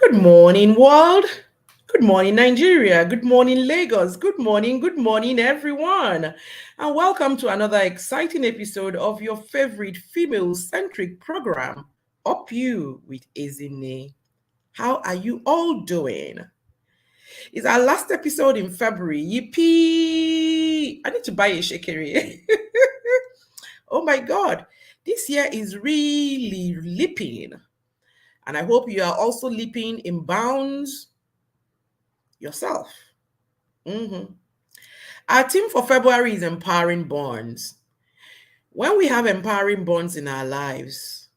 Good morning, world. Good morning, Nigeria. Good morning, Lagos. Good morning, everyone. And welcome to another exciting episode of your favorite female centric program, Up You with Ezinne. How are you all doing? It's our last episode in February. Yippee! I need to buy a shekeri. Oh my God, this year is really leaping. And I hope you are also leaping in bounds yourself. Mhm. Our theme for February is empowering bonds. When we have empowering bonds in our lives,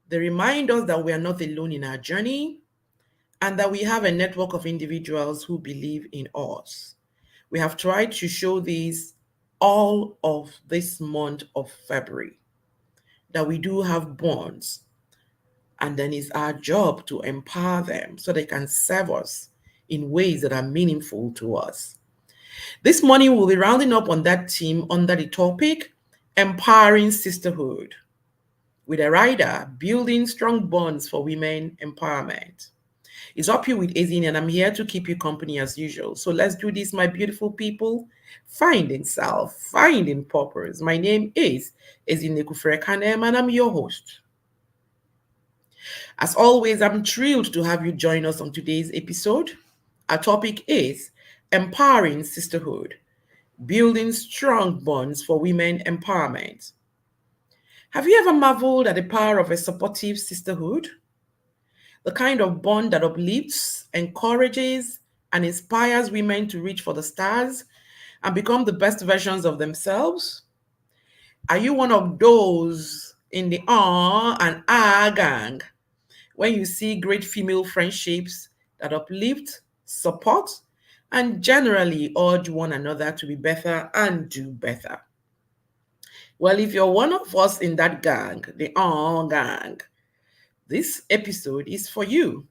they remind us that we are not alone in our journey and that we have a network of individuals who believe in us. We have tried to show this all of this month of February, that we do have bonds, and then it's our job to empower them so they can serve us in ways that are meaningful to us. This morning, we'll be rounding up on that theme under the topic Empowering Sisterhood, with a rider building strong bonds for women empowerment. It's Up You with Ezinne, and I'm here to keep you company as usual. So let's do this, my beautiful people. Finding self, finding purpose. My name is Ezinne Kufrekanem, and I'm your host. As always, I'm thrilled to have you join us on today's episode. Our topic is Empowering Sisterhood, building strong bonds for women empowerment. Have you ever marveled at the power of a supportive sisterhood? The kind of bond that uplifts, encourages, and inspires women to reach for the stars and become the best versions of themselves? Are you one of those in the and gang when you see great female friendships that uplift, support, and generally urge one another to be better and do better? Well, if you're one of us in that gang, the gang, this episode is for you.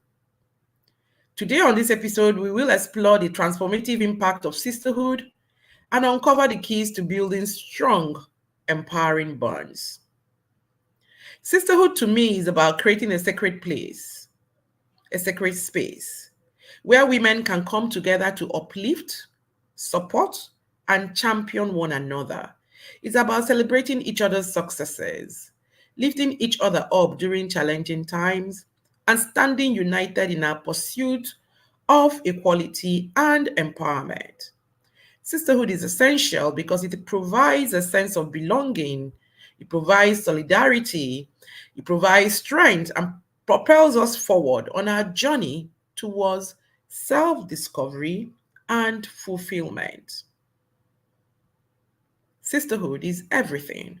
Today on this episode, we will explore the transformative impact of sisterhood and uncover the keys to building strong, empowering bonds. Sisterhood to me is about creating a sacred place, a sacred space where women can come together to uplift, support, and champion one another. It's about celebrating each other's successes, lifting each other up during challenging times, and standing united in our pursuit of equality and empowerment. Sisterhood is essential because it provides a sense of belonging, it provides solidarity, it provides strength, and propels us forward on our journey towards self discovery and fulfillment. Sisterhood is everything.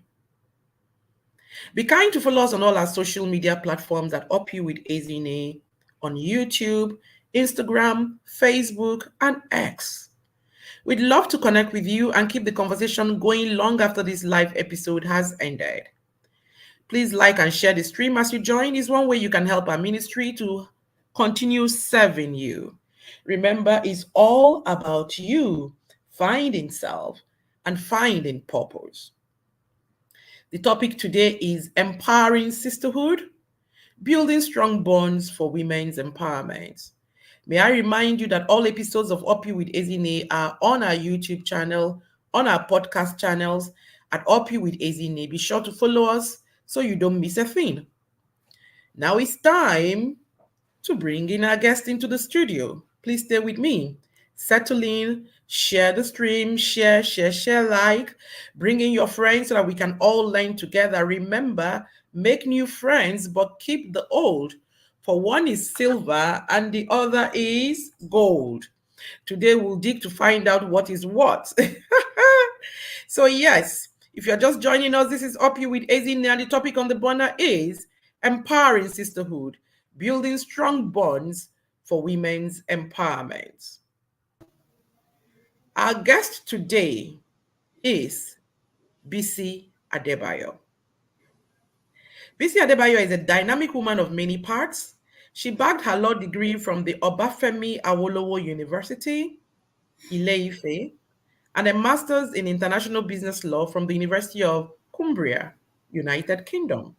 Be kind to follow us on all our social media platforms at Up You with Ezinne on YouTube, Instagram, Facebook, and X. We'd love to connect with you and keep the conversation going long after this live episode has ended. Please like and share the stream as you join. Is one way you can help our ministry to continue serving you. Remember, it's all about you finding self and finding purpose. The topic today is empowering sisterhood, building strong bonds for women's empowerment. May I remind you that all episodes of Up You with Ezinne are on our YouTube channel, on our podcast channels at Up You with Ezinne. Be sure to follow us so you don't miss a thing. Now it's time to bring in our guest into the studio. Please stay with me. Settle in, share the stream, share, like. Bring in your friends so that we can all learn together. Remember, make new friends, but keep the old. For one is silver and the other is gold. Today we'll dig to find out what is what. So yes, if you're just joining us, this is Up You with Ezinne, and the topic on the banner is empowering sisterhood, building strong bonds for women's empowerment. Our guest today is Bisi Adebayo. Bisi Adebayo is a dynamic woman of many parts. She bagged her law degree from the Obafemi Awolowo University, Ile-Ife, and a master's in international business law from the University of Cumbria, United Kingdom.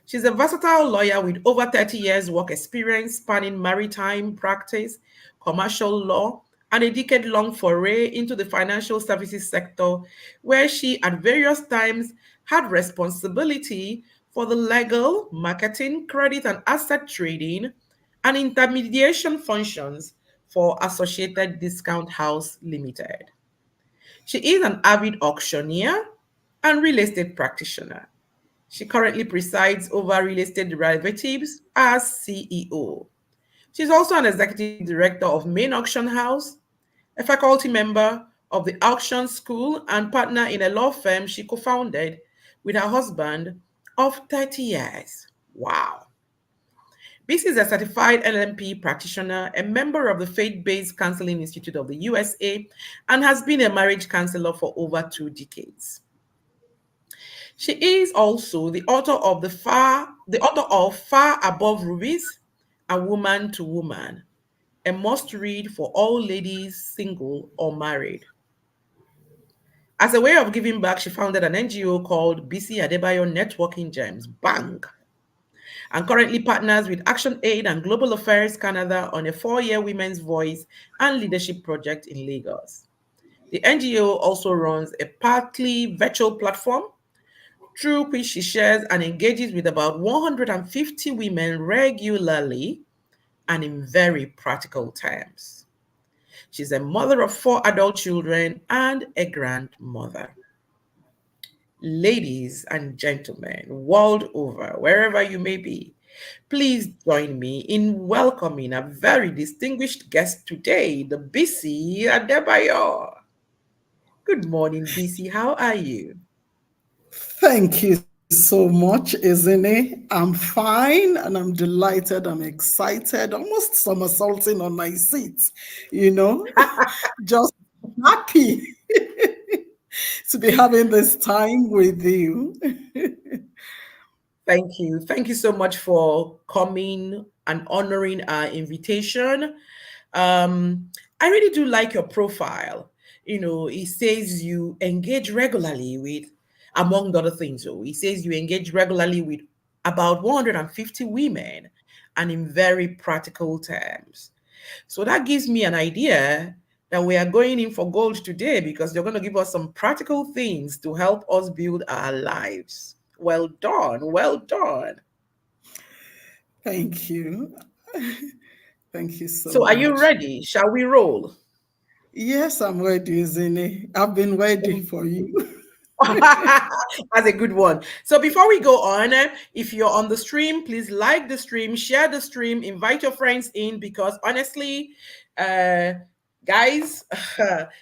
She's a versatile lawyer with over 30 years work experience spanning maritime practice, commercial law, and a decade-long foray into the financial services sector, where she at various times had responsibility for the legal, marketing, credit, and asset trading and intermediation functions for Associated Discount House Limited. She is an avid auctioneer and real estate practitioner. She currently presides over real estate derivatives as CEO. She's also an executive director of Main Auction House, a faculty member of the Auction School, and partner in a law firm she co founded with her husband of 30 years. Wow. Bisi is a certified LMP practitioner, a member of the Faith Based Counseling Institute of the USA, and has been a marriage counselor for over 2 decades. She is also the author of Far Above Rubies, A Woman to Woman, a must-read for all ladies, single or married. As a way of giving back, she founded an NGO called Bisi Adebayo Networking Gems, Bang, and currently partners with Action Aid and Global Affairs Canada on a 4-year women's voice and leadership project in Lagos. The NGO also runs a partly virtual platform through which she shares and engages with about 150 women regularly and in very practical terms. She's a mother of 4 adult children and a grandmother. Ladies and gentlemen, world over, wherever you may be, please join me in welcoming a very distinguished guest today, the Bisi Adebayo. Good morning, Bisi. How are you? Thank you so much, Ezinne. I'm fine and I'm delighted. I'm excited, almost somersaulting on my seat, you know, just happy to be having this time with you. Thank you. Thank you so much for coming and honoring our invitation. I really do like your profile. It says you engage regularly with, among other things, so it says you engage regularly with about 150 women and in very practical terms. So that gives me an idea that we are going in for gold today because you're going to give us some practical things to help us build our lives. Well done. Well done. Thank you. Thank you so So, are you much. ready? Shall we roll? Yes, I'm ready, Ezinne. I've been ready for you. That's a good one. So before we go on, if you're on the stream, please like the stream, share the stream, invite your friends in because honestly, uh, guys,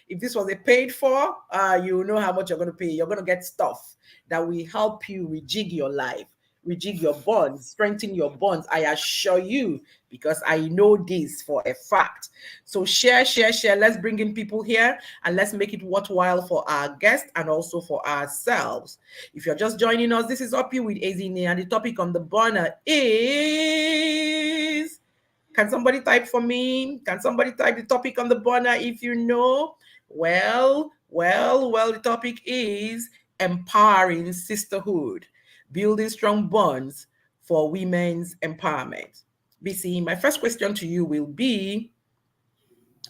if this was a paid for, you know how much you're going to pay. You're going to get stuff that will help you rejig your life, rejig your bonds, strengthen your bonds. I assure you, because I know this for a fact. So share, share, share. Let's bring in people here and let's make it worthwhile for our guests and also for ourselves. If you're just joining us, this is Up You with Ezinne, and the topic on the banner is. Can somebody type for me? Can somebody type the topic on the banner if you know? Well, the topic is empowering sisterhood, building strong bonds for women's empowerment. BC, my first question to you will be,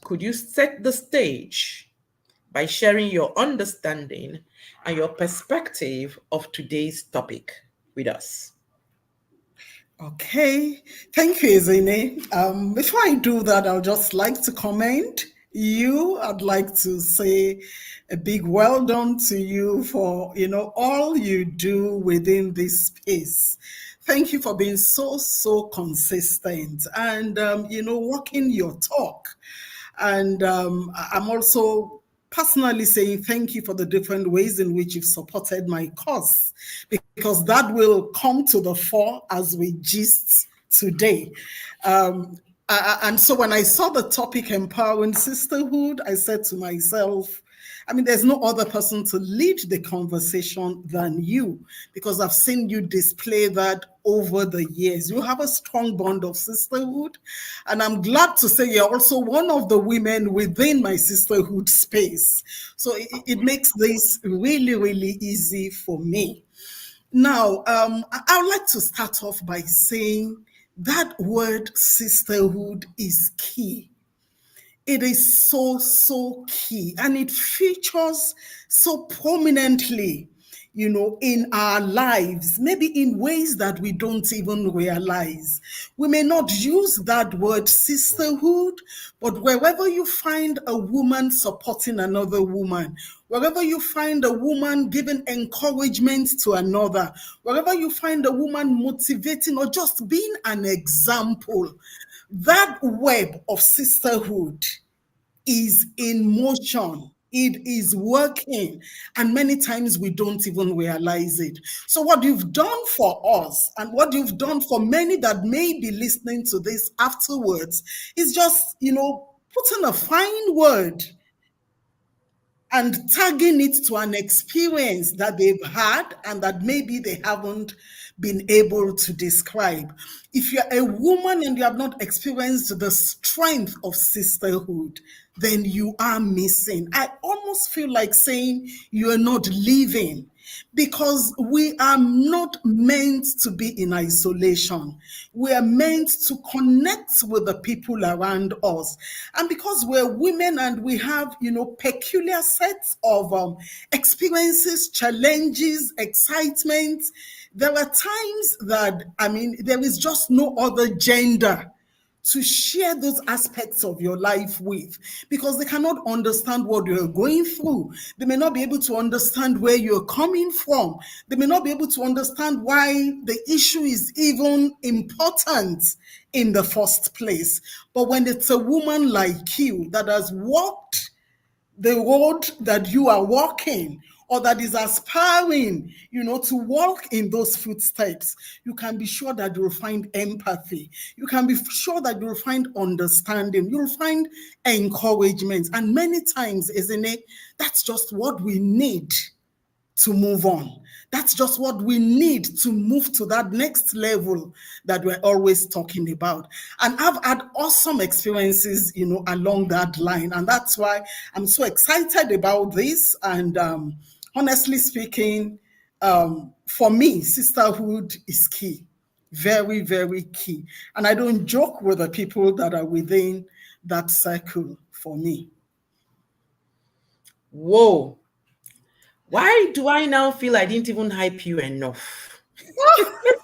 could you set the stage by sharing your understanding and your perspective of today's topic with us? Okay, thank you, Ezinne. Before I do that, I'll just like to comment you. I'd like to say a big well done to you for all you do within this space. Thank you for being so consistent and walking your talk. And I'm also personally saying thank you for the different ways in which you've supported my cause, because that will come to the fore as we gist today. And so when I saw the topic empowering sisterhood, I said to myself, I mean, there's no other person to lead the conversation than you, because I've seen you display that over the years. You have a strong bond of sisterhood, and I'm glad to say you're also one of the women within my sisterhood space. So it makes this really, really easy for me. Now, I would like to start off by saying that word sisterhood is key. It is so key, and it features so prominently, in our lives, maybe in ways that we don't even realize. We may not use that word sisterhood, but wherever you find a woman supporting another woman, wherever you find a woman giving encouragement to another, wherever you find a woman motivating or just being an example, that web of sisterhood is in motion. It is working. And many times we don't even realize it. So, what you've done for us and what you've done for many that may be listening to this afterwards is just, putting a fine word and tagging it to an experience that they've had and that maybe they haven't been able to describe. If you're a woman and you have not experienced the strength of sisterhood, then you are missing. I almost feel like saying you are not living, because we are not meant to be in isolation. We are meant to connect with the people around us. And because we're women and we have, peculiar sets of experiences, challenges, excitement, there are times that, there is just no other gender to share those aspects of your life with, because they cannot understand what you're going through. They may not be able to understand where you're coming from. They may not be able to understand why the issue is even important in the first place. But when it's a woman like you that has walked the road that you are walking, or that is aspiring, to walk in those footsteps, you can be sure that you'll find empathy. You can be sure that you'll find understanding. You'll find encouragement. And many times, isn't it, that's just what we need to move on. That's just what we need to move to that next level that we're always talking about. And I've had awesome experiences, along that line. And that's why I'm so excited about this. And honestly speaking, for me, sisterhood is key. Very, very key. And I don't joke with the people that are within that circle for me. Whoa. Why do I now feel I didn't even hype you enough?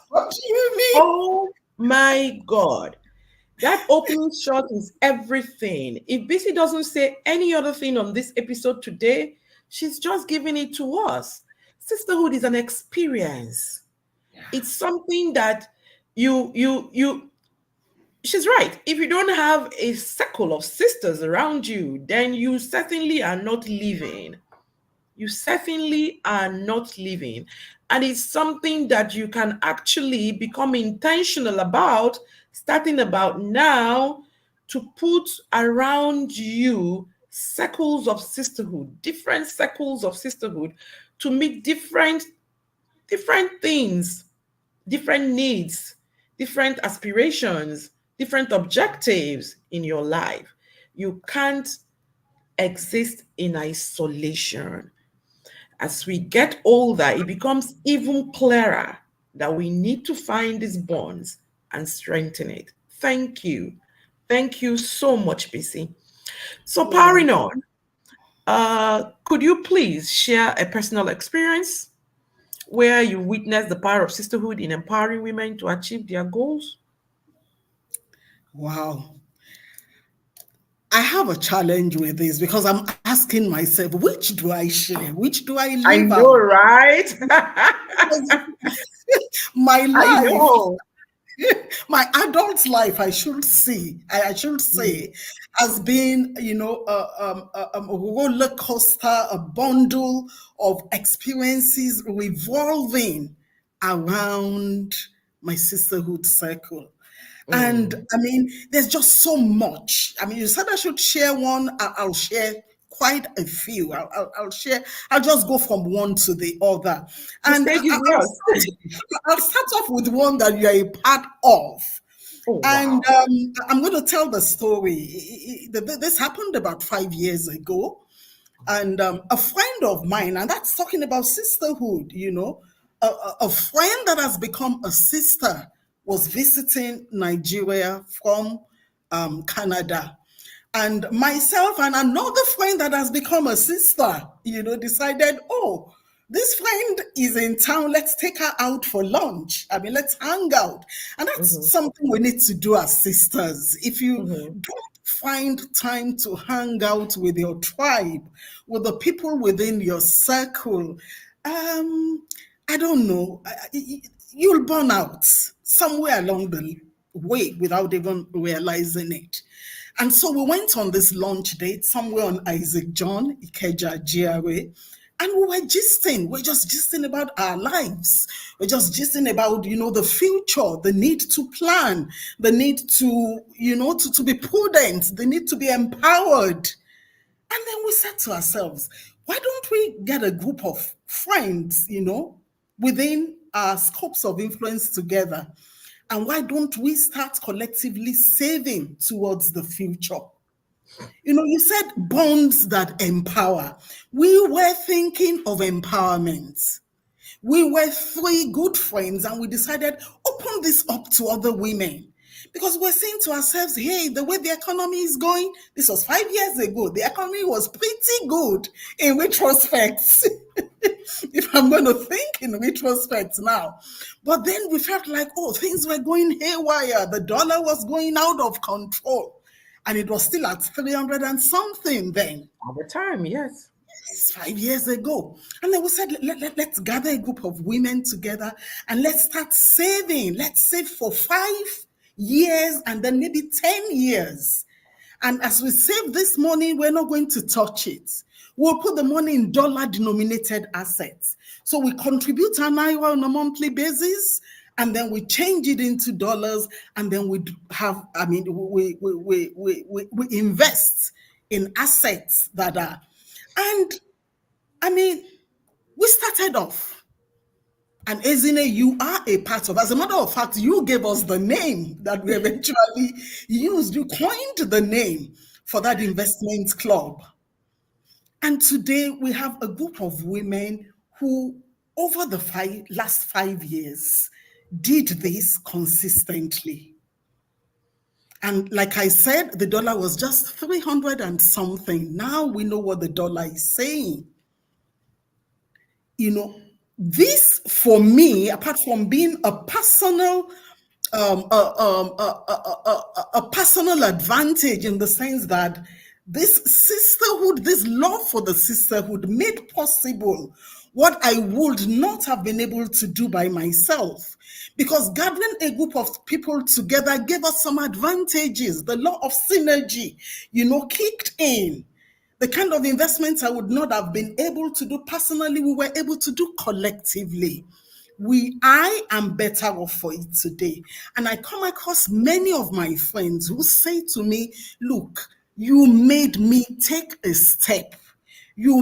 What do you mean? Oh my God. That opening shot is everything. If Bisi doesn't say any other thing on this episode today, she's just giving it to us. Sisterhood is an experience. It's something that you she's right. If you don't have a circle of sisters around you, then you certainly are not living. You certainly are not living. And it's something that you can actually become intentional about, starting about now, to put around you circles of sisterhood, different circles of sisterhood, to meet different things, different needs, different aspirations, different objectives in your life. You can't exist in isolation. As we get older, it becomes even clearer that we need to find these bonds and strengthen it. Thank you. Thank you so much, Bisi. So, Wow. powering on, could you please share a personal experience where you witnessed the power of sisterhood in empowering women to achieve their goals? Wow. I have a challenge with this because I'm asking myself, which do I share? Which do I I leave know, out? right? My I life, know. my adult life, I should Mm. say, has been, a roller coaster, a bundle of experiences revolving around my sisterhood circle. And Mm. there's just so much. You said I should share one. I'll share quite a few. I'll share. I'll just go from one to the other. The And stage is yours. I'll start off with one that you're a part of. Oh, And wow. I'm going to tell the story. This happened about 5 years ago. And a friend of mine, and that's talking about sisterhood, a friend that has become a sister was visiting Nigeria from Canada. And myself and another friend that has become a sister, decided, oh, this friend is in town. Let's take her out for lunch. I mean, let's hang out. And that's Mm-hmm. something we need to do as sisters. If you Mm-hmm. don't find time to hang out with your tribe, with the people within your circle, I don't know, you'll burn out somewhere along the way without even realizing it. And so we went on this lunch date somewhere on Isaac John, Ikeja, GRA. And we were gisting. We're just gisting about our lives. We're just gisting about, the future, the need to plan, the need to, to be prudent, the need to be empowered. And then we said to ourselves, why don't we get a group of friends, within our scopes of influence together? And why don't we start collectively saving towards the future? You said bonds that empower. We were thinking of empowerment. We were three good friends and we decided, open this up to other women. Because we're saying to ourselves, hey, the way the economy is going, this was 5 years ago, the economy was pretty good in retrospect. If I'm going to think in retrospect now. But then we felt like, oh, things were going haywire. The dollar was going out of control. And it was still at 300 and something then. At the time, yes. It's 5 years ago. And then we said, let's gather a group of women together and let's start saving. Let's save for 5 years and then maybe 10 years. And as we save this money, we're not going to touch it. We'll put the money in dollar-denominated assets. So we contribute an naira on a monthly basis, and then we change it into dollars, and then we have, we invest in assets that are, and we started off. And Ezinne, you are a part of. As a matter of fact, you gave us the name that we eventually used. You coined the name for that investment club. And today we have a group of women who, over the last 5 years, did this consistently. And like I said, the dollar was just 300 and something. Now we know what the dollar is saying. This for me, apart from being a personal a personal advantage in the sense that this sisterhood, this love for the sisterhood made possible what I would not have been able to do by myself. Because gathering a group of people together gave us some advantages. The law of synergy, kicked in. The kind of investments I would not have been able to do personally, we were able to do collectively. I am better off for it today. And I come across many of my friends who say to me, look, you made me take a step. You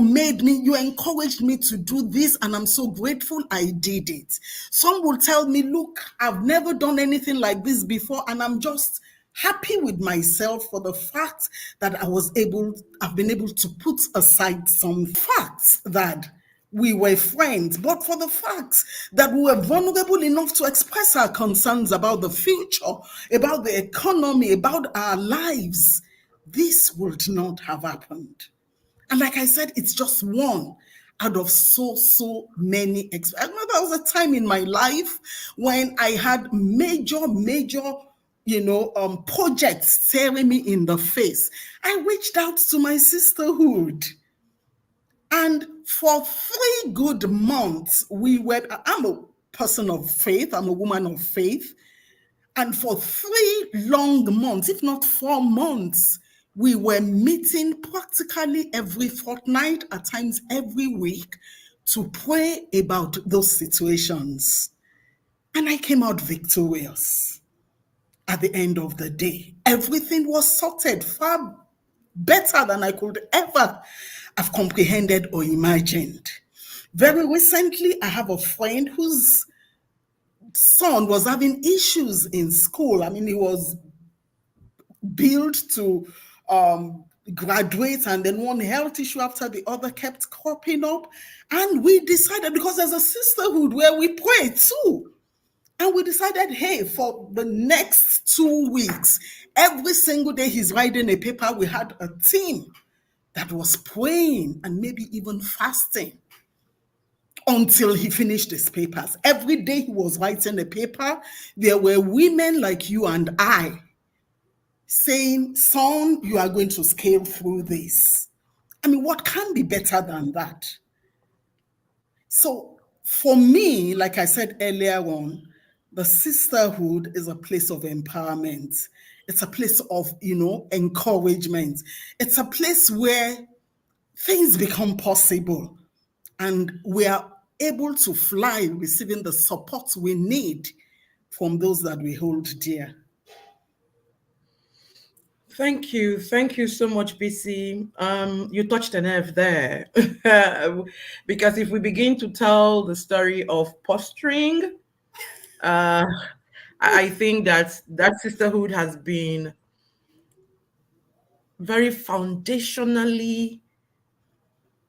encouraged me to do this, and I'm so grateful I did it. Some will tell me, look, I've never done anything like this before, and I'm just happy with myself for the fact that I've been able to put aside some facts that we were friends, but for the fact that we were vulnerable enough to express our concerns about the future, about the economy, about our lives, this would not have happened. And like I said, it's just one out of so many. I remember there was a time in my life when I had major projects staring me in the face. I reached out to my sisterhood. And for 3 good months, I'm a person of faith, I'm a woman of faith. And for 3 long months, if not 4 months, we were meeting practically every fortnight, at times every week, to pray about those situations. And I came out victorious at the end of the day. Everything was sorted far better than I could ever have comprehended or imagined. Very recently, I have a friend whose son was having issues in school. He was billed to graduate, and then one health issue after the other kept cropping up. And we decided, because there's a sisterhood where we pray too. And we decided, hey, for the next 2 weeks, every single day he's writing a paper, we had a team that was praying and maybe even fasting until he finished his papers. Every day he was writing a paper, there were women like you and I saying, son, you are going to scale through this. I mean, what can be better than that? So for me, like I said earlier on, the sisterhood is a place of empowerment. It's a place of, encouragement. It's a place where things become possible and we are able to fly, receiving the support we need from those that we hold dear. Thank you. Thank you so much, Bisi. You touched a nerve there. Because if we begin to tell the story of posturing, uh, I think that that sisterhood has been very foundationally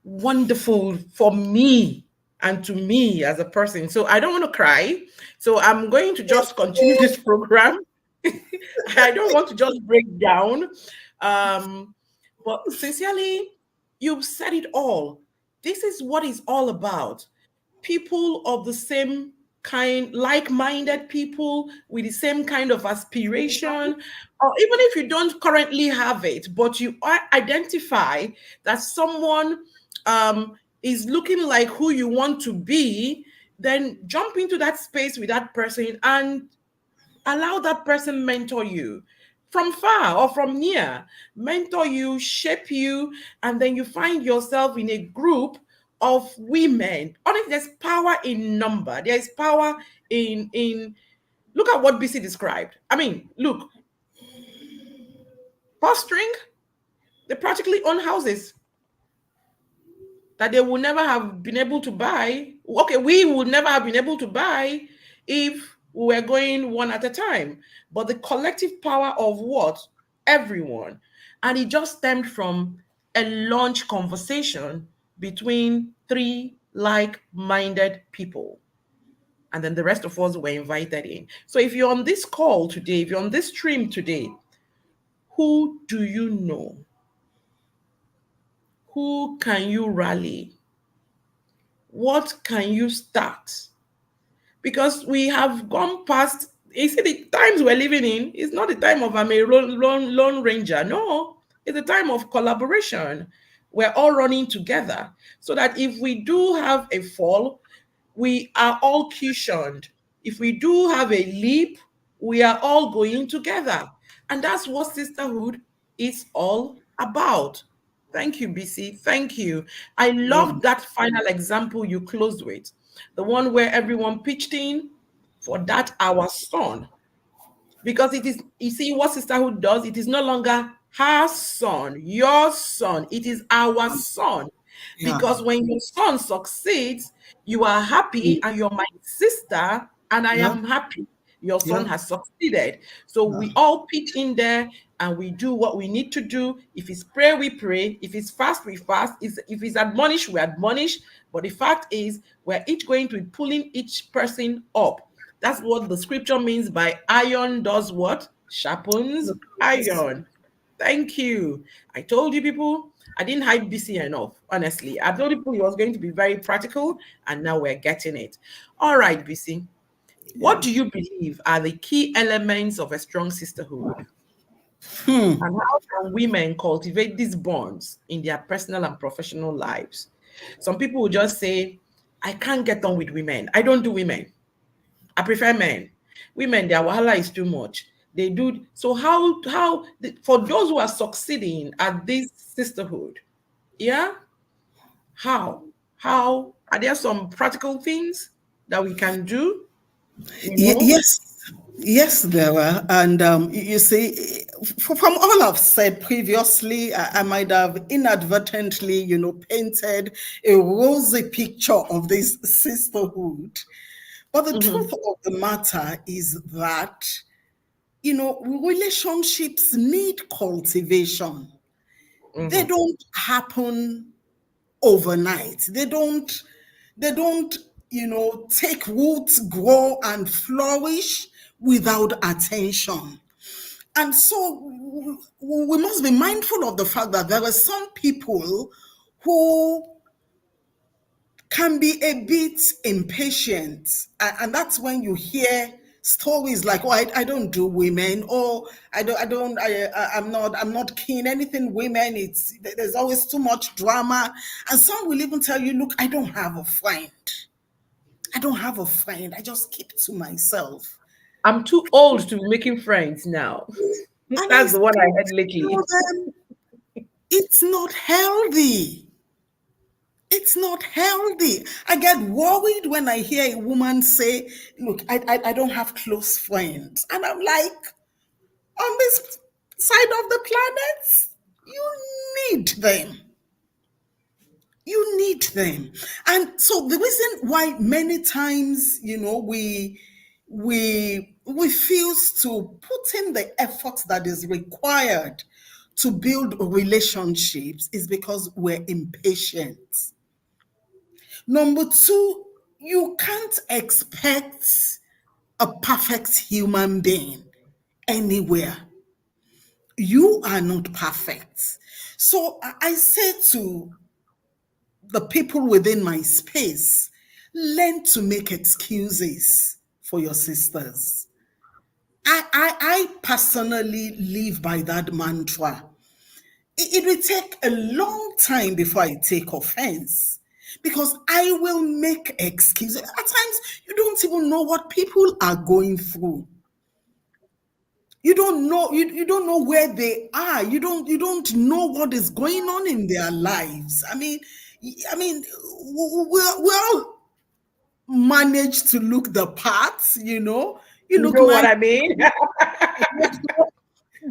wonderful for me and to me as a person. So I don't want to cry. So I'm going to just continue this program. I don't want to just break down. Um, but sincerely, you've said it all. This is what it's all about. People of the same kind, like-minded people with the same kind of aspiration, or even if you don't currently have it, but you identify that someone is looking like who you want to be, then jump into that space with that person and allow that person mentor you from far or from near, mentor you, shape you, and then you find yourself in a group of women. Honestly, there's power in number. There is power in look at what BC described. I mean, look, fostering, they practically own houses that they would never have been able to buy. Okay, we would never have been able to buy if we were going one at a time. But the collective power of what? Everyone. And it just stemmed from a lunch conversation between three like minded people. And then the rest of us were invited in. So if you're on this call today, if you're on this stream today, who do you know? Who can you rally? What can you start? Because we have gone past, you see, the times we're living in is not the time of I'm a lone ranger. No, it's a time of collaboration. We're all running together so that if we do have a fall, we are all cushioned. If we do have a leap, we are all going together. And that's what sisterhood is all about. Thank you, BC. Thank you. I Yeah. love that final example you closed with, the one where everyone pitched in for that our son. Because it is, you see, what sisterhood does, it is no longer her son, your son, it is our son. Yeah. Because when your son succeeds, you are happy and you're my sister, and I Yeah. am happy your son Yeah. has succeeded. So we all pitch in there and we do what we need to do. If it's pray, we pray. If it's fast, we fast. If it's admonish, we admonish. But the fact is, we're each going to be pulling each person up. That's what the scripture means by iron does what? Sharpens iron. Thank you. I told you people, I didn't hype BC enough, honestly. I told people it was going to be very practical, and now we're getting it. All right, BC. What Yeah. do you believe are the key elements of a strong sisterhood? And how can women cultivate these bonds in their personal and professional lives? Some people will just say, I can't get on with women. I don't do women. I prefer men. Women, their wahala is too much. They do so. For those who are succeeding at this sisterhood, yeah, how are there some practical things that we can do? Yes, yes, there are. And you see, from all I've said previously, I might have inadvertently, painted a rosy picture of this sisterhood. But the truth Mhm. of the matter is that relationships need cultivation. They Mm-hmm. don't happen overnight. They don't take root, grow, and flourish without attention. And so we must be mindful of the fact that there are some people who can be a bit impatient. And that's when you hear stories like, oh, I don't do women, or I'm not keen anything women. There's always too much drama. And some will even tell you, look, I don't have a friend. I don't have a friend. I just keep to myself. I'm too old to be making friends now. And I That's the one I still heard tell lately. them it's not healthy. It's not healthy. I get worried when I hear a woman say, look, I don't have close friends. And I'm like, on this side of the planet, you need them. You need them. And so the reason why many times, we refuse to put in the effort that is required to build relationships is because we're impatient. Number two, you can't expect a perfect human being anywhere. You are not perfect. So I say to the people within my space, learn to make excuses for your sisters. I personally live by that mantra. It will take a long time before I take offense because I will make excuses. At times, you don't even know what people are going through. You don't know where they are. You don't know what is going on in their lives. I mean, we all manage to look the parts. You You look know what nice. I mean?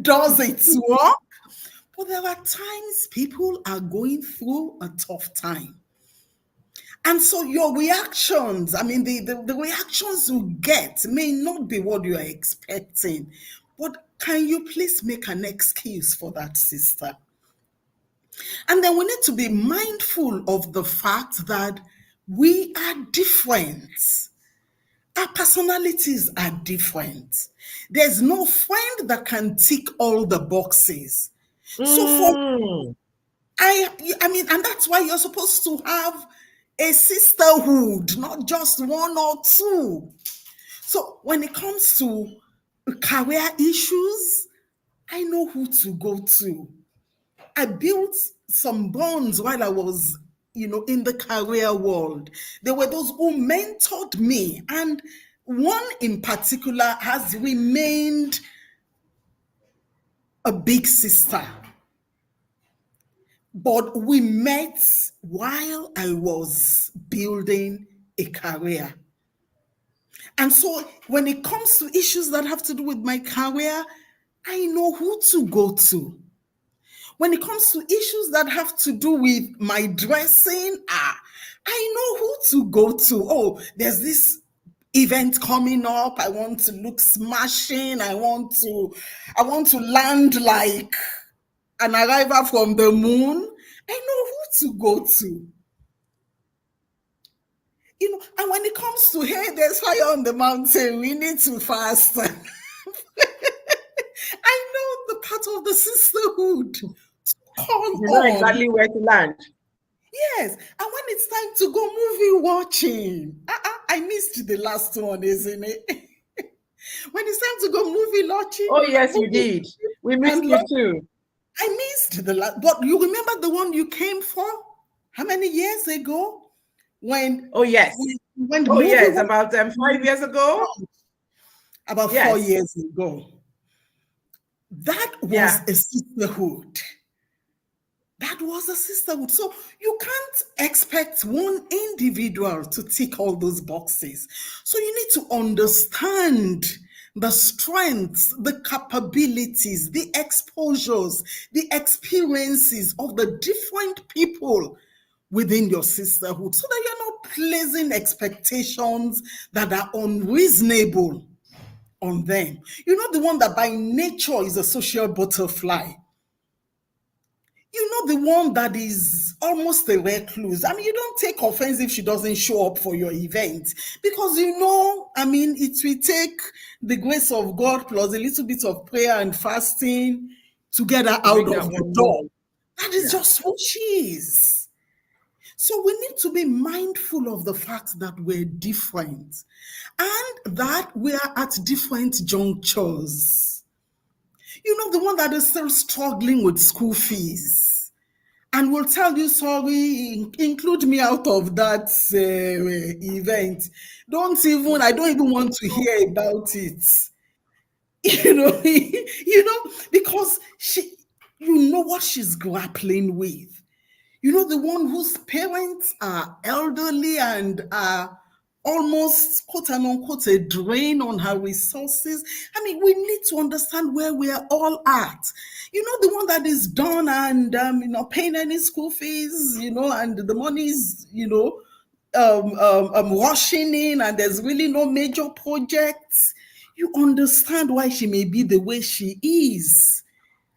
Does it work? But there are times people are going through a tough time. And so your reactions, the reactions you get may not be what you are expecting. But can you please make an excuse for that sister? And then we need to be mindful of the fact that we are different. Our personalities are different. There's no friend that can tick all the boxes. So for Mm. and that's why you're supposed to have a sisterhood, not just one or two. So when it comes to career issues, I know who to go to. I built some bonds while I was, in the career world. There were those who mentored me, and one in particular has remained a big sister. But we met while I was building a career. And so when it comes to issues that have to do with my career, I know who to go to. When it comes to issues that have to do with my dressing, I know who to go to. Oh, there's this event coming up. I want to look smashing. I want to land like an arrival from the moon. I know who to go to. And when it comes to, hey, there's fire on the mountain, we need to fast. I know the part of the sisterhood to call You know on. exactly where to land. Yes. And when it's time to go movie watching, I missed the last one, isn't it? When it's time to go movie watching, Oh, yes, you did. We missed and you too. I missed the last. But you remember the one you came for? How many years ago? When Oh, yes. we went Oh, movie yes. watching? About 5 years ago. About four Yes. years ago. That was Yeah. a sisterhood. That was a sisterhood. So you can't expect one individual to tick all those boxes. So you need to understand the strengths, the capabilities, the exposures, the experiences of the different people within your sisterhood so that you're not placing expectations that are unreasonable on them. You know, the one that by nature is a social butterfly. You know, the one that is almost a recluse. I mean, you don't take offense if she doesn't show up for your event because you know, I mean, it will take the grace of God plus a little bit of prayer and fasting to get her To out make of that the one door. move. That is Yeah. just who she is. So we need to be mindful of the fact that we're different and that we are at different junctures. You know, the one that is still struggling with school fees and will tell you, sorry, include me out of that event. I don't even want to hear about it. Because you know what she's grappling with. You know, the one whose parents are elderly and are almost quote and unquote a drain on her resources. I mean, we need to understand where we are all at. You know, the one that is done and paying any school fees, and the money is, rushing in and there's really no major projects. You understand why she may be the way she is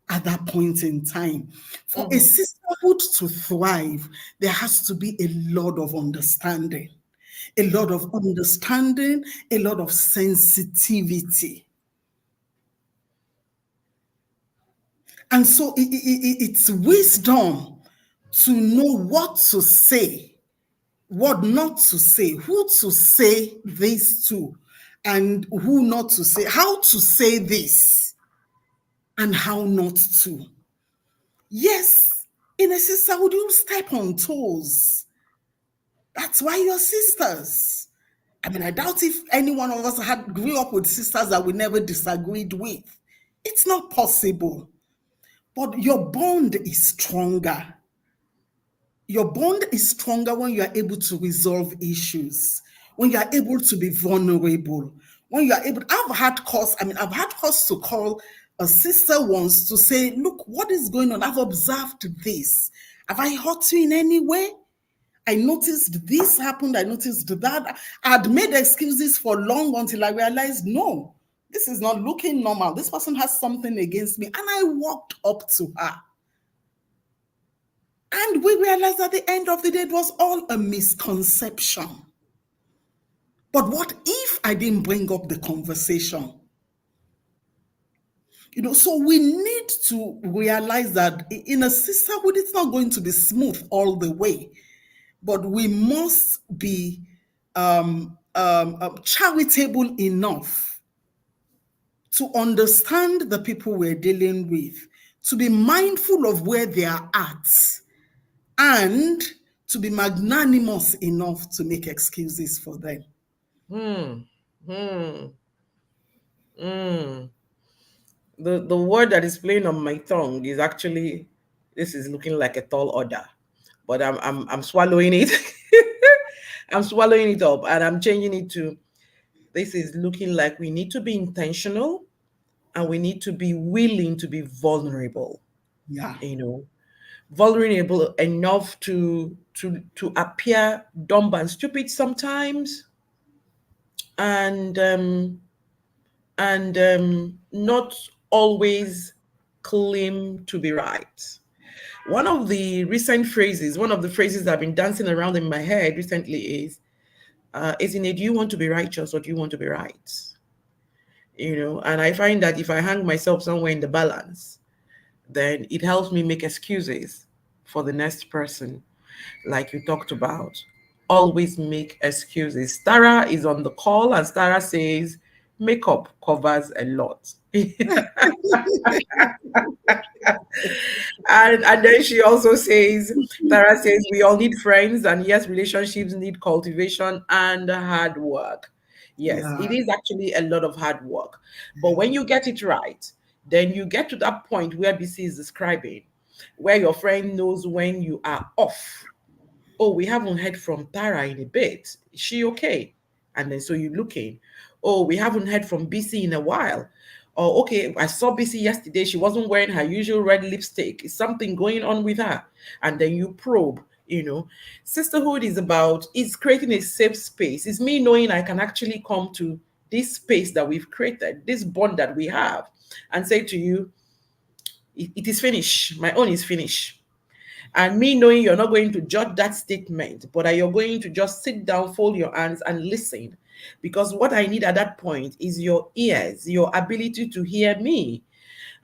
at that point in time. For a Mm-hmm. sisterhood to thrive, there has to be a lot of understanding, a lot Mm-hmm. of understanding, a lot of sensitivity. And so it's wisdom to know what to say, what not to say, who to say this to, and who not to say, how to say this, and how not to. Yes, in a sisterhood, you step on toes. That's why you're sisters. I mean, I doubt if any one of us had grew up with sisters that we never disagreed with. It's not possible. But your bond is stronger. Your bond is stronger when you are able to resolve issues, when you are able to be vulnerable, when you are able. I've had cause to call a sister once to say, look, what is going on? I've observed this. Have I hurt you in any way? I noticed this happened. I noticed that. I had made excuses for long until I realized, no, this is not looking normal. This person has something against me. And I walked up to her. And we realized at the end of the day, it was all a misconception. But what if I didn't bring up the conversation? So we need to realize that in a sisterhood, it's not going to be smooth all the way, but we must be charitable enough to understand the people we're dealing with, to be mindful of where they are at, and to be magnanimous enough to make excuses for them. Hmm. Hmm. Hmm. The word that is playing on my tongue is actually, this is looking like a tall order, but I'm swallowing it. I'm swallowing it up and I'm changing it to, this is looking like we need to be intentional and we need to be willing to be vulnerable. Yeah. You know, vulnerable enough to appear dumb and stupid sometimes, and not always claim to be right. One of the phrases that I've been dancing around in my head recently is, Ezinne, do you want to be righteous or do you want to be right? And I find that if I hang myself somewhere in the balance, then it helps me make excuses for the next person, like you talked about. Always make excuses. Stara is on the call, and Stara says makeup covers a lot. And then she also says, Tara says, we all need friends, and yes, relationships need cultivation and hard work. Yes, Yeah. it is actually a lot of hard work. But when you get it right, then you get to that point where BC is describing, where your friend knows when you are off. Oh, we haven't heard from Tara in a bit. Is she okay? And then so you're looking. Oh, we haven't heard from BC in a while. Oh, okay, I saw BC yesterday. She wasn't wearing her usual red lipstick. Is something going on with her? And then you probe. Sisterhood is about, it's creating a safe space. It's me knowing I can actually come to this space that we've created, this bond that we have, and say to you, it is finished. My own is finished. And me knowing you're not going to judge that statement, but that you're going to just sit down, fold your hands, and listen. Because what I need at that point is your ears, your ability to hear me.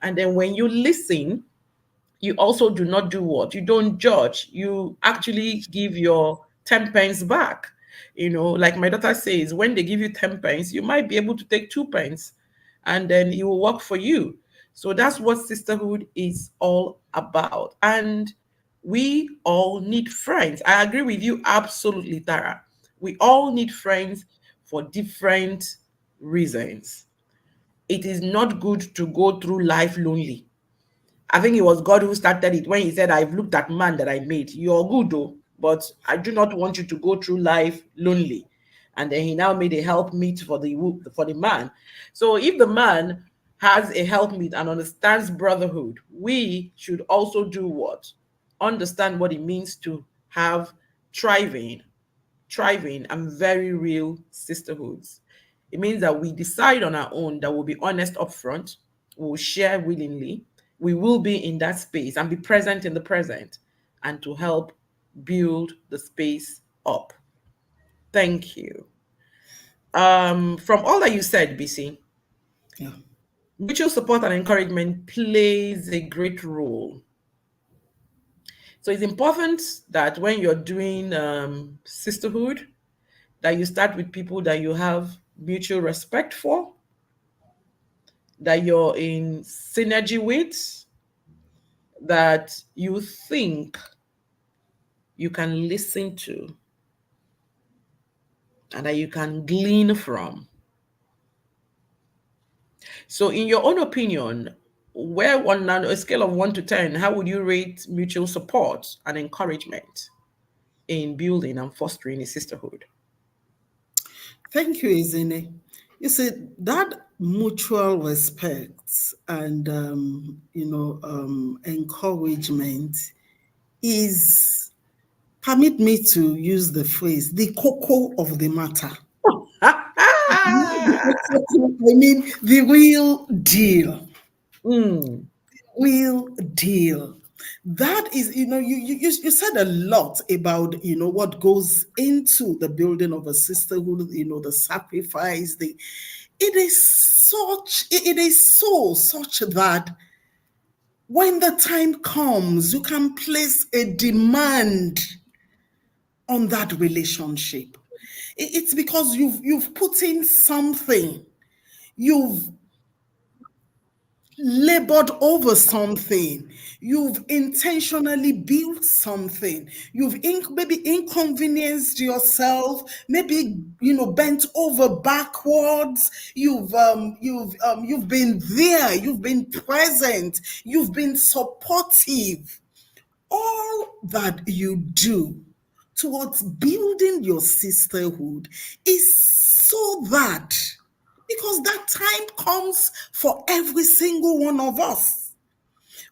And then when you listen, you also do not do what? You don't judge. You actually give your 10 pence back. Like my daughter says, when they give you 10 pence, you might be able to take 2 pence and then it will work for you. So that's what sisterhood is all about. And we all need friends. I agree with you absolutely, Tara. We all need friends for different reasons. It is not good to go through life lonely. I think it was God who started it when he said, I've looked at man that I made. You're good though, but I do not want you to go through life lonely. And then he now made a helpmeet for the man. So if the man has a helpmeet and understands brotherhood, we should also do what? Understand what it means to have thriving and very real sisterhoods. It means that we decide on our own that we'll be honest upfront, we'll share willingly, we will be in that space and be present in the present, and to help build the space up. Thank you. From all that you said, BC, Yeah. mutual support and encouragement plays a great role. So it's important that when you're doing sisterhood, that you start with people that you have mutual respect for, that you're in synergy with, that you think you can listen to, and that you can glean from. So, in your own opinion, where on a scale of 1 to 10, how would you rate mutual support and encouragement in building and fostering a sisterhood? Thank you, Ezinne. You see, that mutual respect and encouragement is, permit me to use the phrase, the cocoa of the matter. I mean, the real deal. Mm, Real deal. That is, you said a lot about, what goes into the building of a sisterhood, the sacrifice, it is such that when the time comes, you can place a demand on that relationship. It's because you've put in something. You've labored over something. You've intentionally built something. You've maybe inconvenienced yourself, maybe bent over backwards. You've been there, you've been present, you've been supportive. All that you do towards building your sisterhood is so that, because that time comes for every single one of us,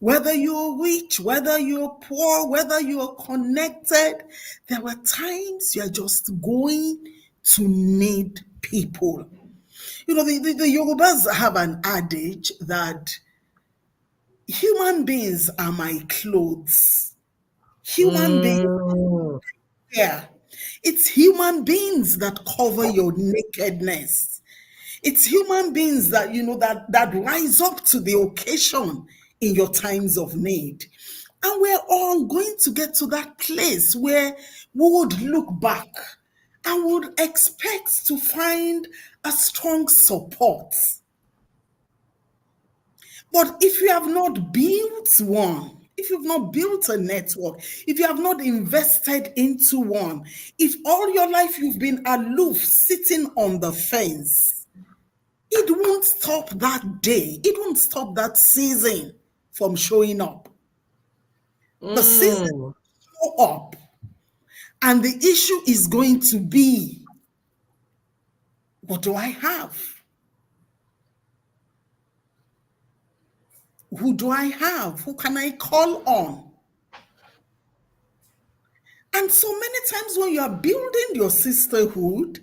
whether you're rich, whether you're poor, whether you're connected, there are times you're just going to need people. The Yorubas have an adage that human beings are my clothes. Human beings, mm, yeah. It's human beings that cover your nakedness. It's human beings that that rise up to the occasion in your times of need. And we're all going to get to that place where we would look back and would expect to find a strong support. But if you have not built one, if you've not built a network, if you have not invested into one, if all your life you've been aloof, sitting on the fence, it won't stop that day. It won't stop that season from showing up. The season mm. will show up. And the issue is going to be, what do I have? Who do I have? Who can I call on? And so many times when you are building your sisterhood,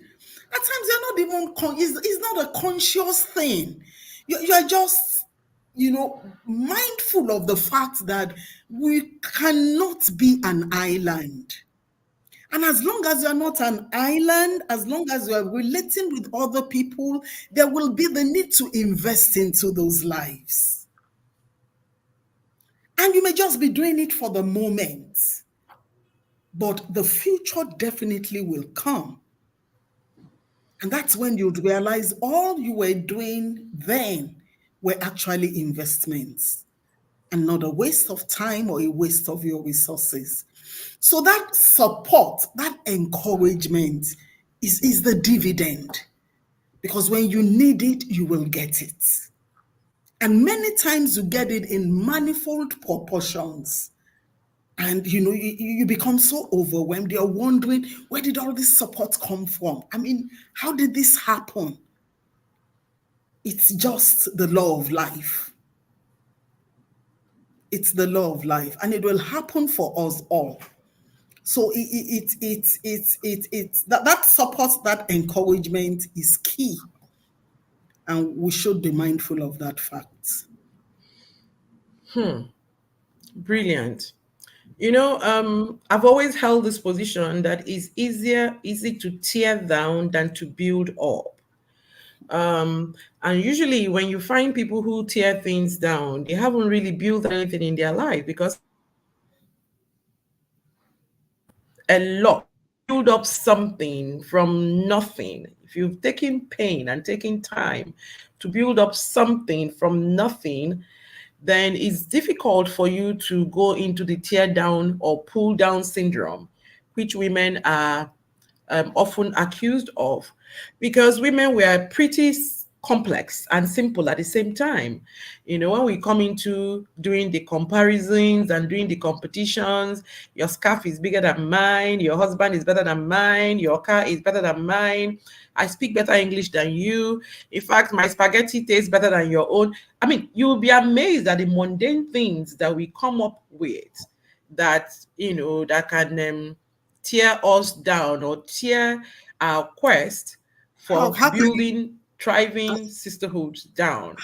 At times you're not even it's not a conscious thing. You're just, mindful of the fact that we cannot be an island. And as long as you're not an island, as long as you're relating with other people, there will be the need to invest into those lives. And you may just be doing it for the moment, but the future definitely will come. And that's when you'd realize all you were doing then were actually investments and not a waste of time or a waste of your resources. So that support, that encouragement is the dividend, because when you need it, you will get it. And many times you get it in manifold proportions. And you become so overwhelmed. You're wondering, where did all this support come from? I mean, how did this happen? It's just the law of life. It's the law of life, and it will happen for us all. So that support, that encouragement is key, and we should be mindful of that fact. Brilliant. I've always held this position that it's easy to tear down than to build up. And usually, when you find people who tear things down, they haven't really built anything in their life, because a lot build up something from nothing. If you've taken pain and taken time to build up something from nothing, then it's difficult for you to go into the tear down or pull down syndrome, which women are often accused of, because women were pretty complex and simple at the same time. When we come into doing the comparisons and doing the competitions, your scarf is bigger than mine, your husband is better than mine, your car is better than mine, I speak better English than you. In fact, my spaghetti tastes better than your own. I mean, you'll be amazed at the mundane things that we come up with that, that can tear us down or tear our quest How, for how can you building thriving sisterhoods down.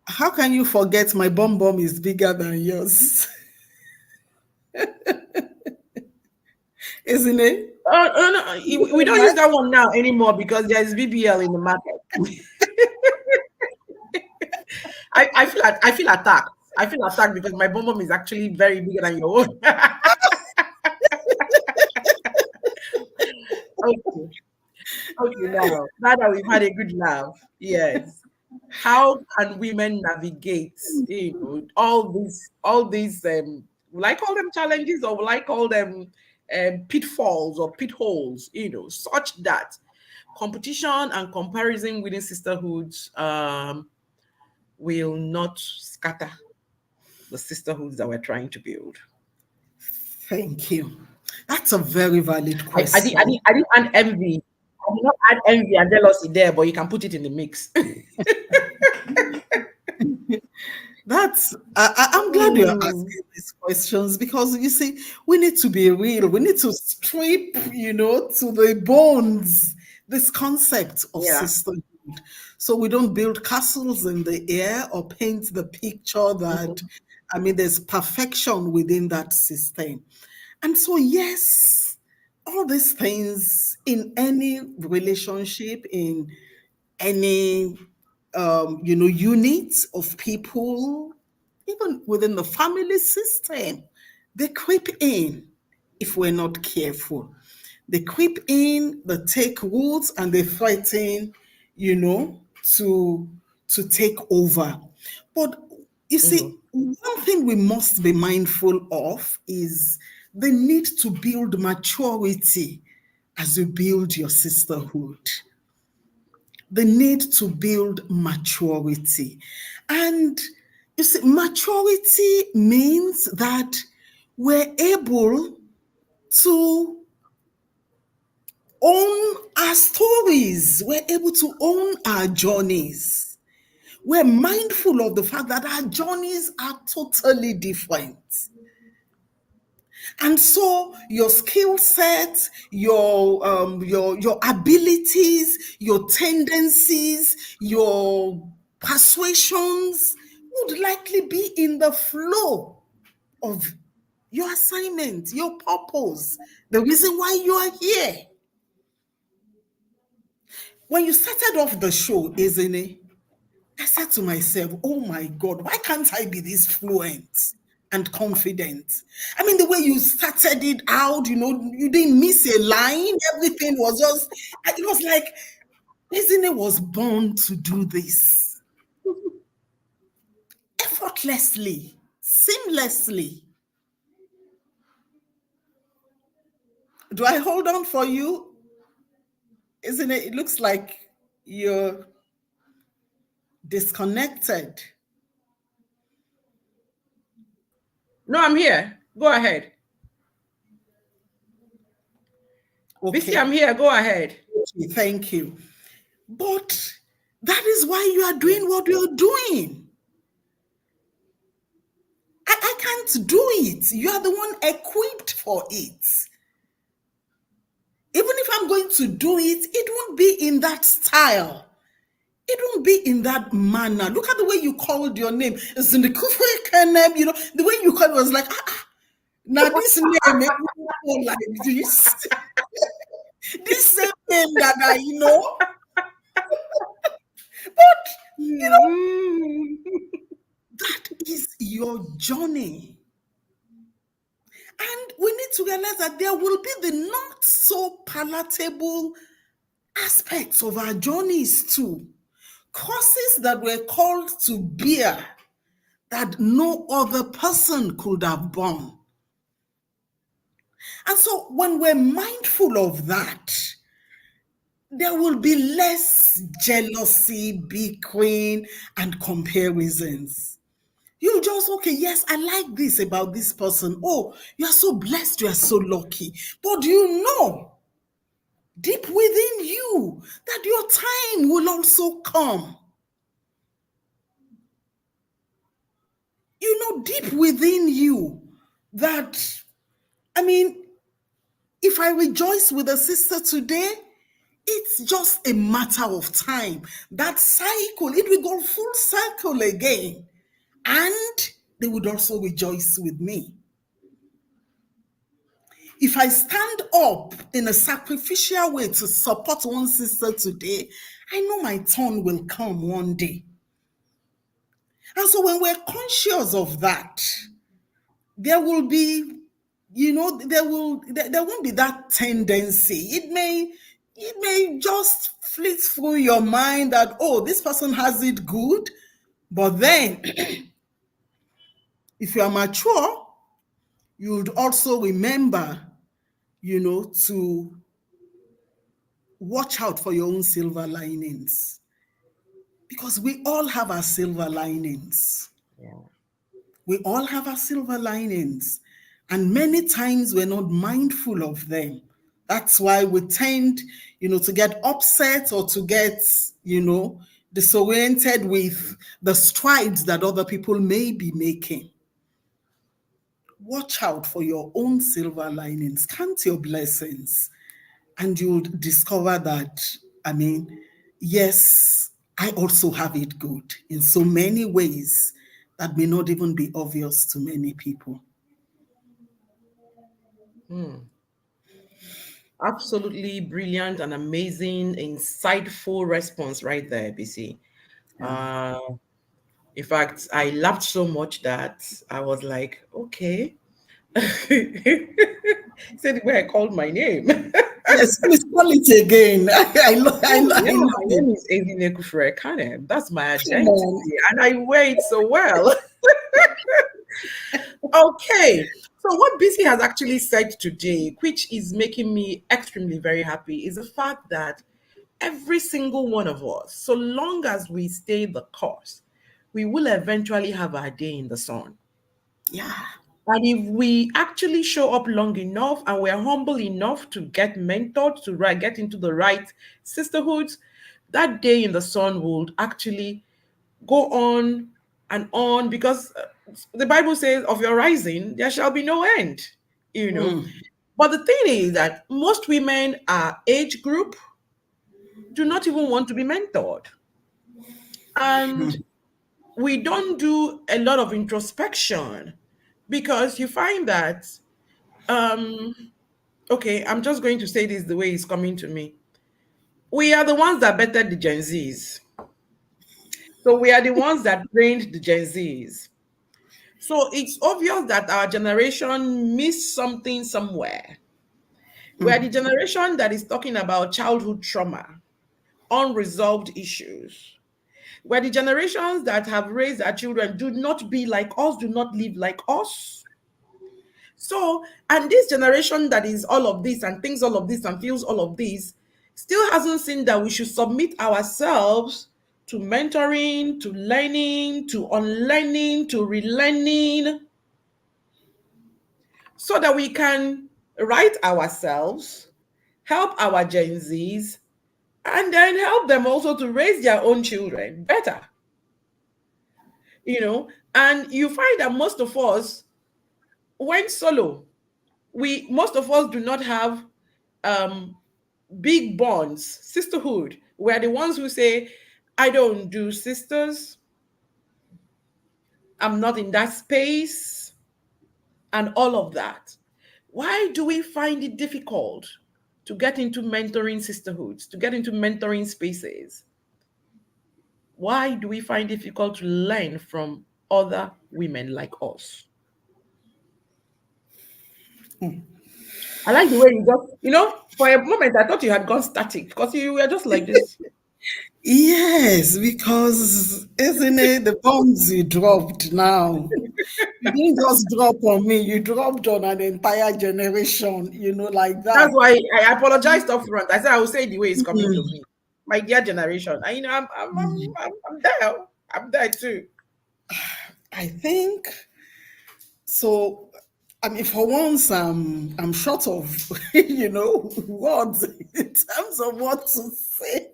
how can you forget my bum bum is bigger than yours? Isn't it? Oh, no, we don't use that one now anymore because there's BBL in the market. I feel attacked. I feel attacked because my bum bum is actually very bigger than your own. Okay. Okay, now that we've had a good laugh, yes. How can women navigate, all these will I call them challenges, or will I call them pitfalls or pitholes, such that competition and comparison within sisterhoods will not scatter the sisterhoods that we're trying to build. Thank you. That's a very valid I question. didn't add envy. I did not add envy and jealousy there, but you can put it in the mix. I'm glad you're Mm, asking these questions, because you see, we need to be real. We need to strip, to the bones this concept of yeah. sisterhood. So we don't build castles in the air or paint the picture that, Mhm, I mean, there's perfection within that system. And so, yes, all these things in any relationship, in any units of people, even within the family system, they creep in if we're not careful. They creep in, they take roots, and they threaten, you know, to to take over. But you mhm, see, one thing we must be mindful of is the need to build maturity as you build your sisterhood, the need to build maturity. And you see, maturity means that we're able to own our stories, we're able to own our journeys. We're mindful of the fact that our journeys are totally different. And so your skill set, your abilities, your tendencies, your persuasions would likely be in the flow of your assignment, your purpose, the reason why you are here. When you started off the show, Ezinne, I said to myself, oh my God, why can't I be this fluent and confident? I mean, the way you started it out, you didn't miss a line. Everything was just, it was like, Ezinne was born to do this effortlessly, seamlessly. Do I hold on for you? Isn't it? It looks like you're disconnected. No, I'm here. Go ahead. Bisi, I'm Okay, here. Go ahead. thank you. But that is why you are doing what you're doing. I can't do it. You are the one equipped for it. Even if I'm going to do it, it won't be in that style. It won't be in that manner. Look at the way you called your name. It's in the name, the way you called it was like, now this name make me feel like this. This same name that but Mm. that is your journey. And we need to realize that there will be the not so palatable aspects of our journeys too. Courses that we're called to bear that no other person could have borne. And so when we're mindful of that, there will be less jealousy, bickering, and comparisons. You just, okay, yes, I like this about this person. Oh, you are so blessed, you are so lucky. But you know, deep within you, that your time will also come. You know, deep within you, that, I mean, if I rejoice with a sister today, it's just a matter of time. That cycle, it will go full circle again. And they would also rejoice with me. If I stand up in a sacrificial way to support one sister today, I know my turn will come one day. And so when we're conscious of that, there will be, there won't be that tendency. It may just flit through your mind that, oh, this person has it good. But then if you are mature, you would also remember, to watch out for your own silver linings. Because we all have our silver linings. Yeah. We all have our silver linings. And many times we're not mindful of them. That's why we tend, to get upset or to get, disoriented with the strides that other people may be making. Watch out for your own silver linings. Count your blessings. And you'll discover that, yes, I also have it good in so many ways that may not even be obvious to many people. Absolutely brilliant and amazing, insightful response right there, Bisi. Yeah. In fact, I laughed so much that I was like, okay. Said the way I called my name. Yes, please call it again. Oh, yeah, I love my it. name is Ezinne Kufre. That's my Come identity, on. and I wear it so well. Okay, so what BC has actually said today, which is making me extremely very happy, is the fact that every single one of us, so long as we stay the course, we will eventually have our day in the sun. Yeah. And if we actually show up long enough and we're humble enough to get mentored, to get into the right sisterhoods, that day in the sun will actually go on and on, because the Bible says, of your rising, there shall be no end. you know. But the thing is that most women our age group do not even want to be mentored. And we don't do a lot of introspection because you find that, um, okay, I'm just going to say this the way it's coming to me. We are the ones that bettered the Gen Zs. So we are the ones that trained the Gen Zs. So it's obvious that our generation missed something somewhere. We are the generation that is talking about childhood trauma, unresolved issues. We're the generations that have raised our children, do not be like us, do not live like us. So, and this generation that is all of this and thinks all of this and feels all of this still hasn't seen that we should submit ourselves to mentoring, to learning, to unlearning, to relearning, so that we can right ourselves, help our Gen Zs, and then help them also to raise their own children better, you know. And you find that most of us went solo. We most of us do not have um big bonds, sisterhood. We're the ones who say, I don't do sisters, I'm not in that space, and all of that. Why do we find it difficult to get into mentoring sisterhoods, to get into mentoring spaces? Why do we find it difficult to learn from other women like us? I like the way you just, for a moment I thought you had gone static because you were just like this. Yes, because isn't it the bombs you dropped now? You didn't just drop on me, you dropped on an entire generation, like That's that. why I apologized up front. I said I will say it the way it's coming to me. My dear generation. And, I'm there. I'm there too. I think so. I mean, for once, I'm short of, words in terms of what to say.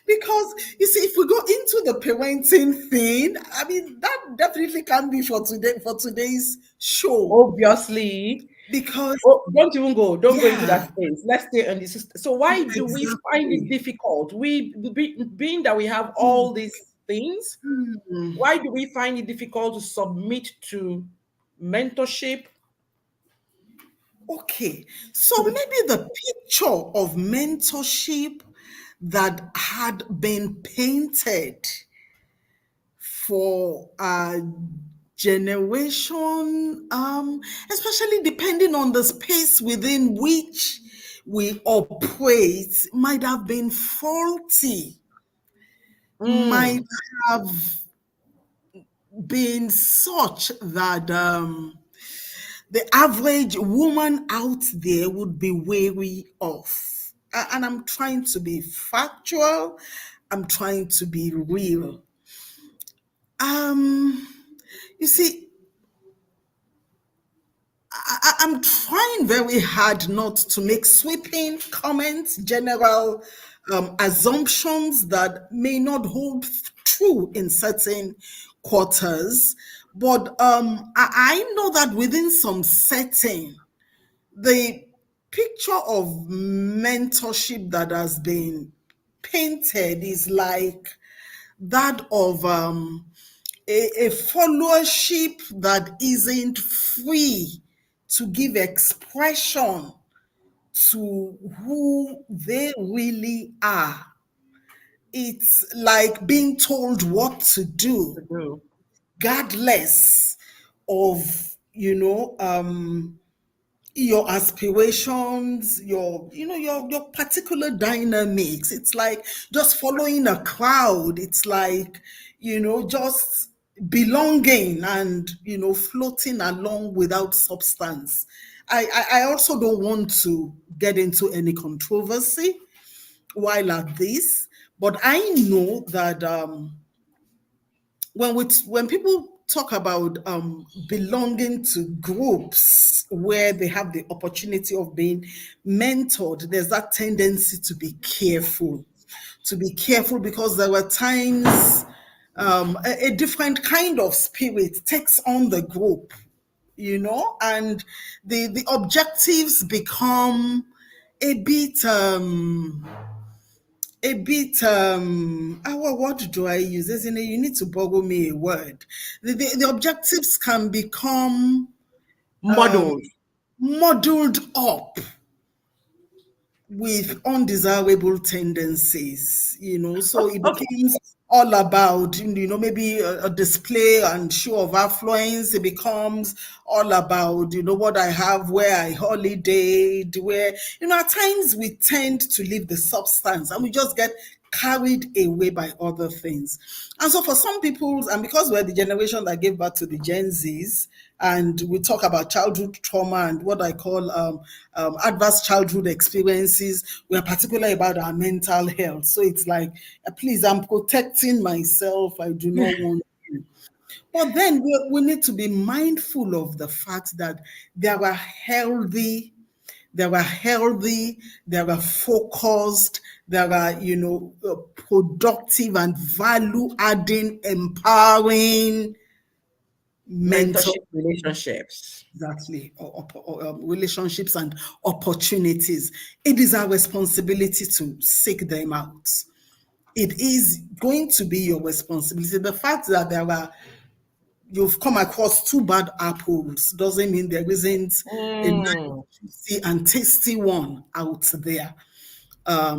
Because you see, if we go into the parenting thing, I mean, that definitely can be for today's show. Obviously. Because Oh, don't even go. Don't go into yeah, that space. Let's stay on this. So why do we find it exactly. difficult? Being that we have all these things, why do we find it difficult to submit to mentorship? Okay, so To the maybe the picture of mentorship that had been painted for a generation, especially depending on the space within which we operate, might have been faulty, might Mm, have been such that the average woman out there would be wary of. And I'm trying to be factual, I'm trying to be real. Um, you see, I'm trying very hard not to make sweeping comments, general assumptions that may not hold true in certain quarters. But I know that within some setting, the picture of mentorship that has been painted is like that of a followership that isn't free to give expression to who they really are. It's like being told what to to do, do. regardless of, your aspirations, your particular dynamics. It's like just following a crowd. It's like, just belonging and floating along without substance. I also don't want to get into any controversy while at this, but I know that when people talk about belonging to groups where they have the opportunity of being mentored, there's that tendency to be careful because there were times a different kind of spirit takes on the group. and the objectives become a bit what do I use? Ezinne, you need to borrow me a word. The objectives can become um, Models. muddled up with undesirable tendencies, so it Okay. becomes all about, maybe a display and show of affluence. It becomes all about, what I have, where I holidayed, where, at times we tend to leave the substance and we just get carried away by other things. And so for some people, and because we're the generation that gave birth to the Gen Zs, and we talk about childhood trauma and what I call adverse childhood experiences, we're particularly about our mental health. So it's like, please, I'm protecting myself. I do not want to. But then we need to be mindful of the fact that there are healthy there are healthy, there are focused, there are, productive and value adding, empowering mental, Mentorship relationships. exactly, relationships and opportunities. It is our responsibility to seek them out. It is going to be your responsibility. The fact that you've come across two bad apples doesn't mean there isn't a nice, Mm. juicy, and tasty one out there. I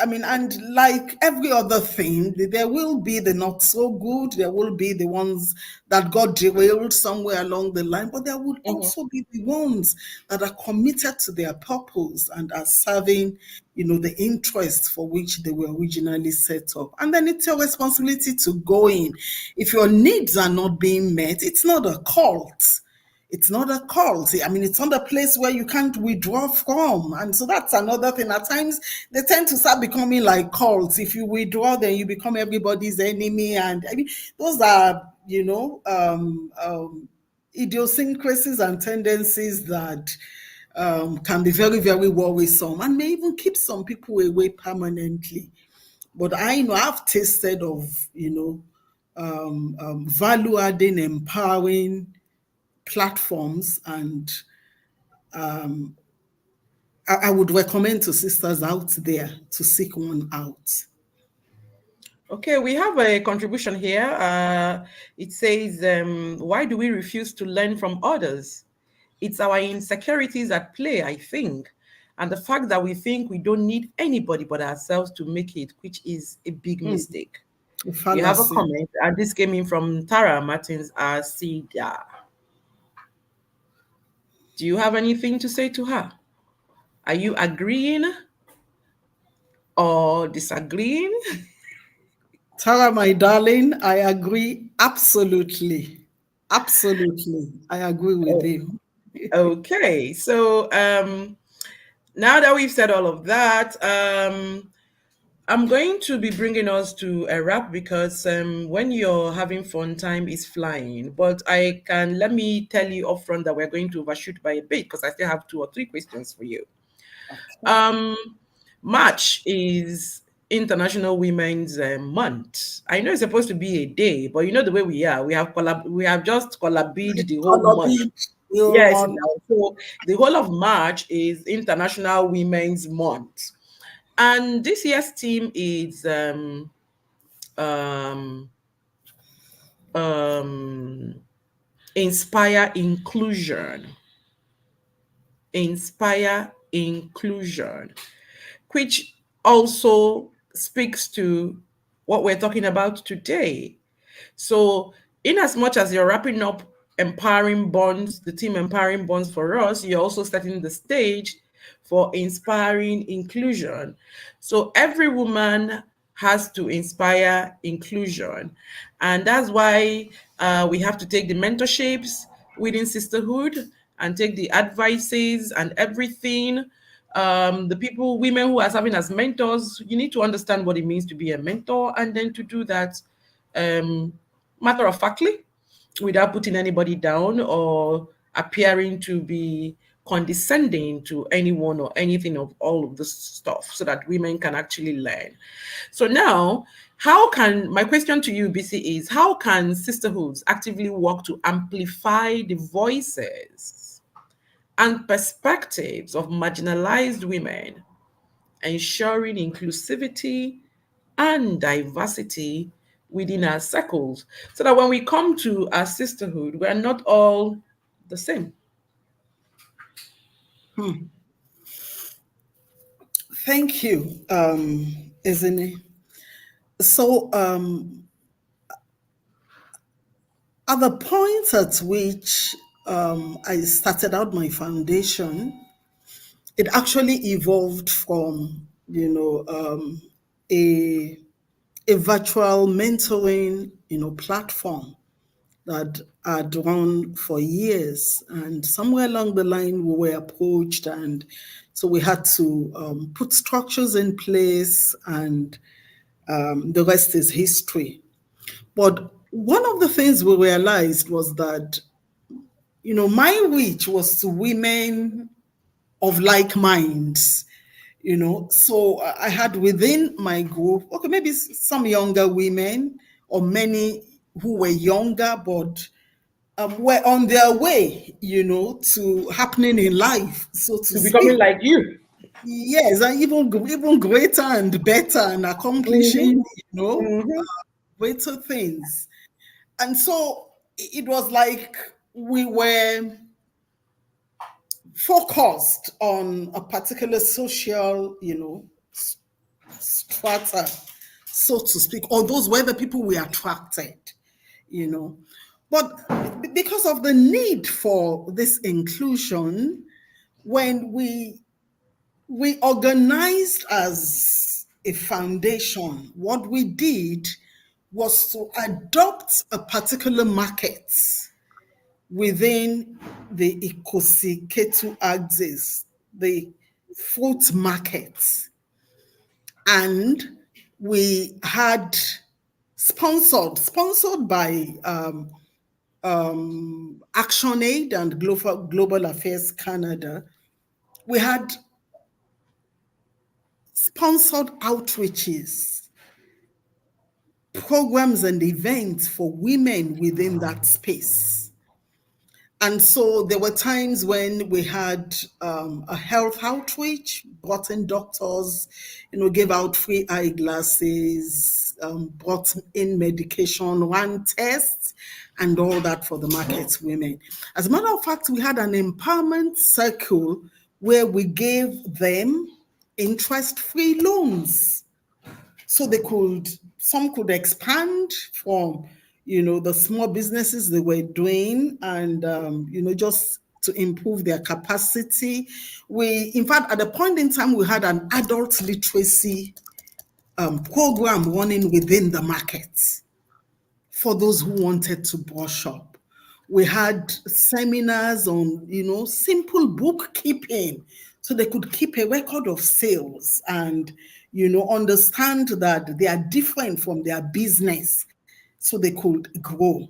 mean, and like every other thing, there will be the not so good, there will be the ones that got derailed somewhere along the line, but there would Mhm. also be the ones that are committed to their purpose and are serving, the interests for which they were originally set up. And then it's your responsibility to go in. If your needs are not being met, it's not a cult. It's not a cult. I mean, it's not a place where you can't withdraw from. And so that's another thing. At times, they tend to start becoming like cults. If you withdraw, then you become everybody's enemy. And I mean, those are, idiosyncrasies and tendencies that can be very, very worrisome and may even keep some people away permanently. But I know I've tasted of, value adding, empowering platforms, and I would recommend to sisters out there to seek one out. Okay, we have a contribution here. It says, why do we refuse to learn from others? It's our insecurities at play, I think. And the fact that we think we don't need anybody but ourselves to make it, which is a big mistake. A We have a fallacy. comment, and this came in from Tara Martins Asida. Do you have anything to say to her? Are you agreeing or disagreeing? Tara, my darling, I agree absolutely. Absolutely. I agree with you. Okay, so now that we've said all of that, I'm going to be bringing us to a wrap because when you're having fun, time is flying. But let me tell you upfront that we're going to overshoot by a bit because I still have two or three questions for you. Okay. Um, March is International Women's Month. I know it's supposed to be a day, but you know the way we are, we have just collabed the whole Color month. beach, you Yes, want now. So the whole of March is International Women's Month. And this year's theme is um, um, inspire inclusion. Inspire inclusion, which also speaks to what we're talking about today. So, in as much as you're wrapping up empowering bonds, the team empowering bonds for us, you're also setting the stage for inspiring inclusion. So, every woman has to inspire inclusion. And that's why we have to take the mentorships within Sisterhood and take the advices and everything. The people, women who are serving as mentors, you need to understand what it means to be a mentor, and then to do that um, matter of factly, without putting anybody down or appearing to be condescending to anyone or anything of all of this stuff so that women can actually learn. So now, my question to you, BC, is how can sisterhoods actively work to amplify the voices and perspectives of marginalized women, ensuring inclusivity and diversity within our circles, so that when we come to our sisterhood, we are not all the same? Thank you, Ezinne. So, at the point at which I started out my foundation, it actually evolved from, a virtual mentoring, platform that I'd run for years. And somewhere along the line, we were approached, and so we had to put structures in place, and the rest is history. But one of the things we realized was that, my reach was to women of like minds. So I had within my group, okay, maybe some younger women or many who were younger, but were on their way, to happening in life, so to To becoming speak. like you. Yes, and even greater and better and Mm-hmm. accomplishing, Mm-hmm. greater things. And so it was like we were focused on a particular social, strata, so to speak, or those were the people we attracted, you know. But because of the need for this inclusion, when we organized as a foundation, what we did was to adopt a particular market within the Ikosi Ketu axis, the fruit market. And we had sponsored by ActionAid and Global Affairs Canada. We had sponsored outreaches, programs, and events for women within that space. And so there were times when we had a health outreach, brought in doctors, gave out free eyeglasses, brought in medication, ran tests, and all that for the market women. As a matter of fact, we had an empowerment circle where we gave them interest-free loans, so some could expand from the small businesses they were doing, and just to improve their capacity. We, in fact, at a point in time, we had an adult literacy program running within the market for those who wanted to brush up. We had seminars on, simple bookkeeping, so they could keep a record of sales and, understand that they are different from their business, so they could grow.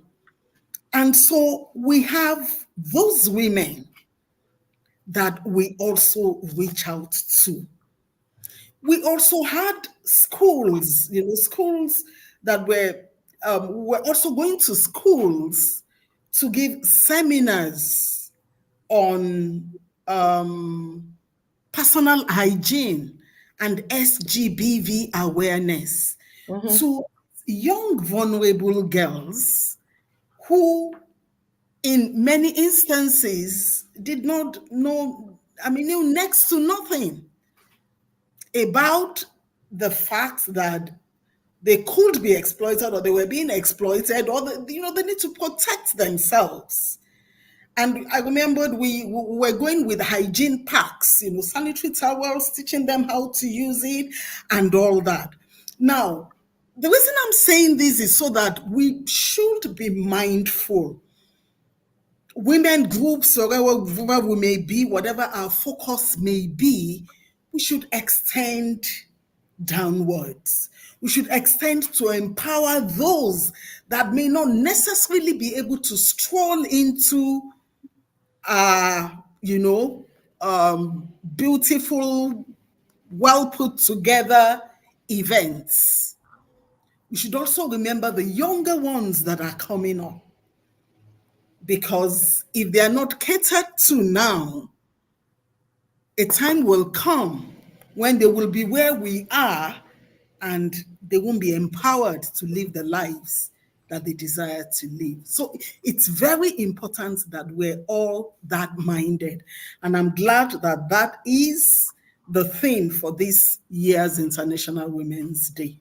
And so we have those women that we also reach out to. We also had schools, schools that were also going to schools to give seminars on personal hygiene and SGBV awareness Mm-hmm. to young, vulnerable girls who, in many instances, did not know, knew next to nothing about the fact that they could be exploited, or they were being exploited, or they need to protect themselves. And I remembered we were going with hygiene packs, sanitary towels, teaching them how to use it and all that. Now, the reason I'm saying this is so that we should be mindful. Women groups, or wherever we may be, whatever our focus may be, we should extend downwards. We should extend to empower those that may not necessarily be able to stroll into beautiful, well put together events. We should also remember the younger ones that are coming up, because if they are not catered to now, a time will come when they will be where we are and they won't be empowered to live the lives that they desire to live. So it's very important that we're all that minded. And I'm glad that that is the theme for this year's International Women's Day.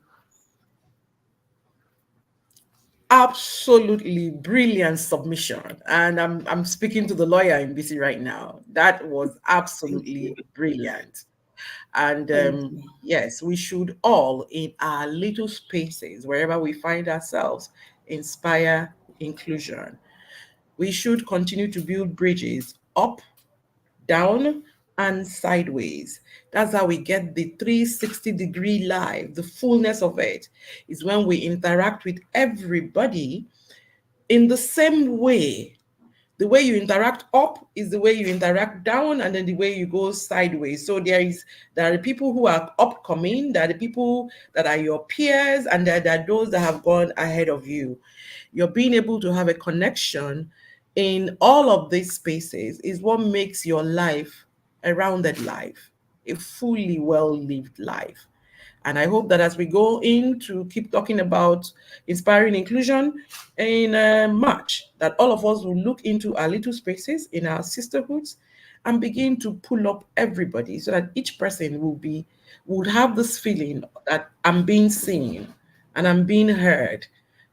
Absolutely brilliant submission. And I'm speaking to the lawyer in BC right now. That was Thank you. absolutely brilliant. And Thank you. yes, we should all, in our little spaces, wherever we find ourselves, inspire inclusion. We should continue to build bridges up, down, and sideways. That's how we get the 360-degree life. The fullness of it is when we interact with everybody in the same way. The way you interact up is the way you interact down, and then the way you go sideways. So there are people who are upcoming, there are the people that are your peers, and there are those that have gone ahead of you. You're being able to have a connection in all of these spaces is what makes your life a rounded life, a fully well lived life. And I hope that as we go in to keep talking about inspiring inclusion in March, that all of us will look into our little spaces in our sisterhoods and begin to pull up everybody so that each person would have this feeling that I'm being seen and I'm being heard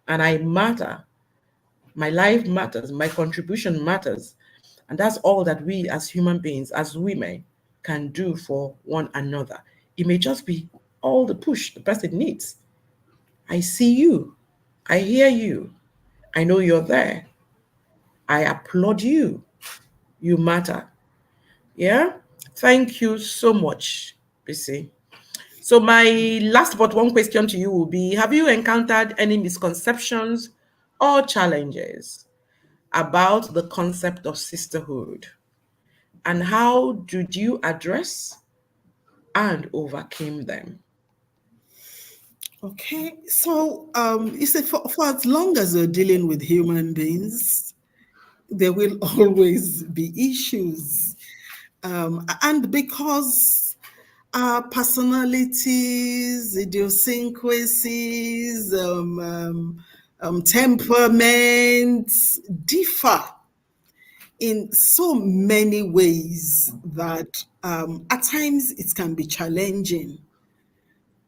and I matter. My life matters, my contribution matters. And that's all that we as human beings, as women, can do for one another. It may just be all the push the person needs. I see you. I hear you. I know you're there. I applaud you. You matter. Yeah? Thank you so much, Bisi. So, my last but one question to you will be: have you encountered any misconceptions or challenges about the concept of sisterhood? And how did you address and overcame them? Okay, so you said for as long as you're dealing with human beings, there will always be issues. And because our personalities, idiosyncrasies, temperaments differ in so many ways that at times it can be challenging.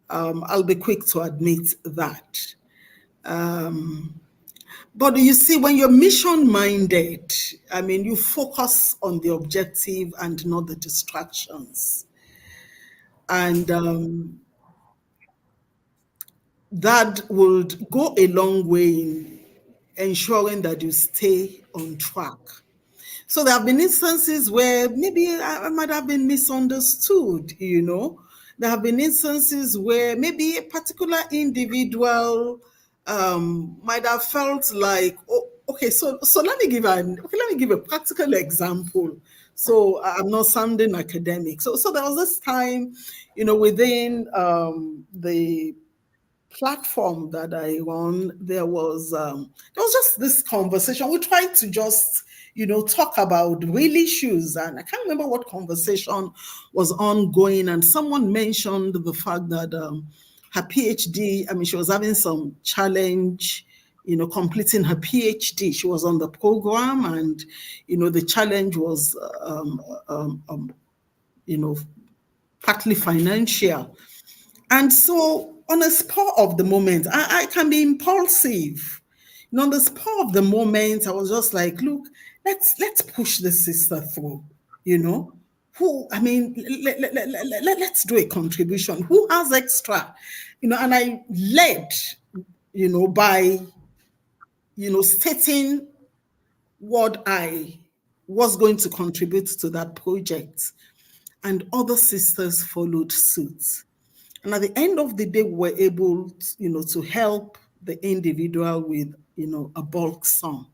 I'll be quick to admit that. But you see, when you're mission minded, I mean, you focus on the objective and not the distractions. And that would go a long way in ensuring that you stay on track. So there have been instances where maybe I might have been misunderstood, you know. There have been instances where maybe a particular individual might have felt like, oh, okay, so let me give a practical example. So I'm not sounding academic. So there was this time, you know, within the platform that I run, there was just this conversation. We tried to just, you know, talk about real issues, and I can't remember what conversation was ongoing. And someone mentioned the fact that her PhD, I mean, she was having some challenge, you know, completing her PhD. She was on the program, and you know, the challenge was, you know, partly financial. And so, on the spur of the moment, I can be impulsive. You know, on the spur of the moment, I was just like, look, let's push the sister through. You know, who? I mean, let's do a contribution. Who has extra? You know, and I led, you know, by stating what I was going to contribute to that project, and other sisters followed suit. And at the end of the day, we were able, to help the individual with, a bulk sum.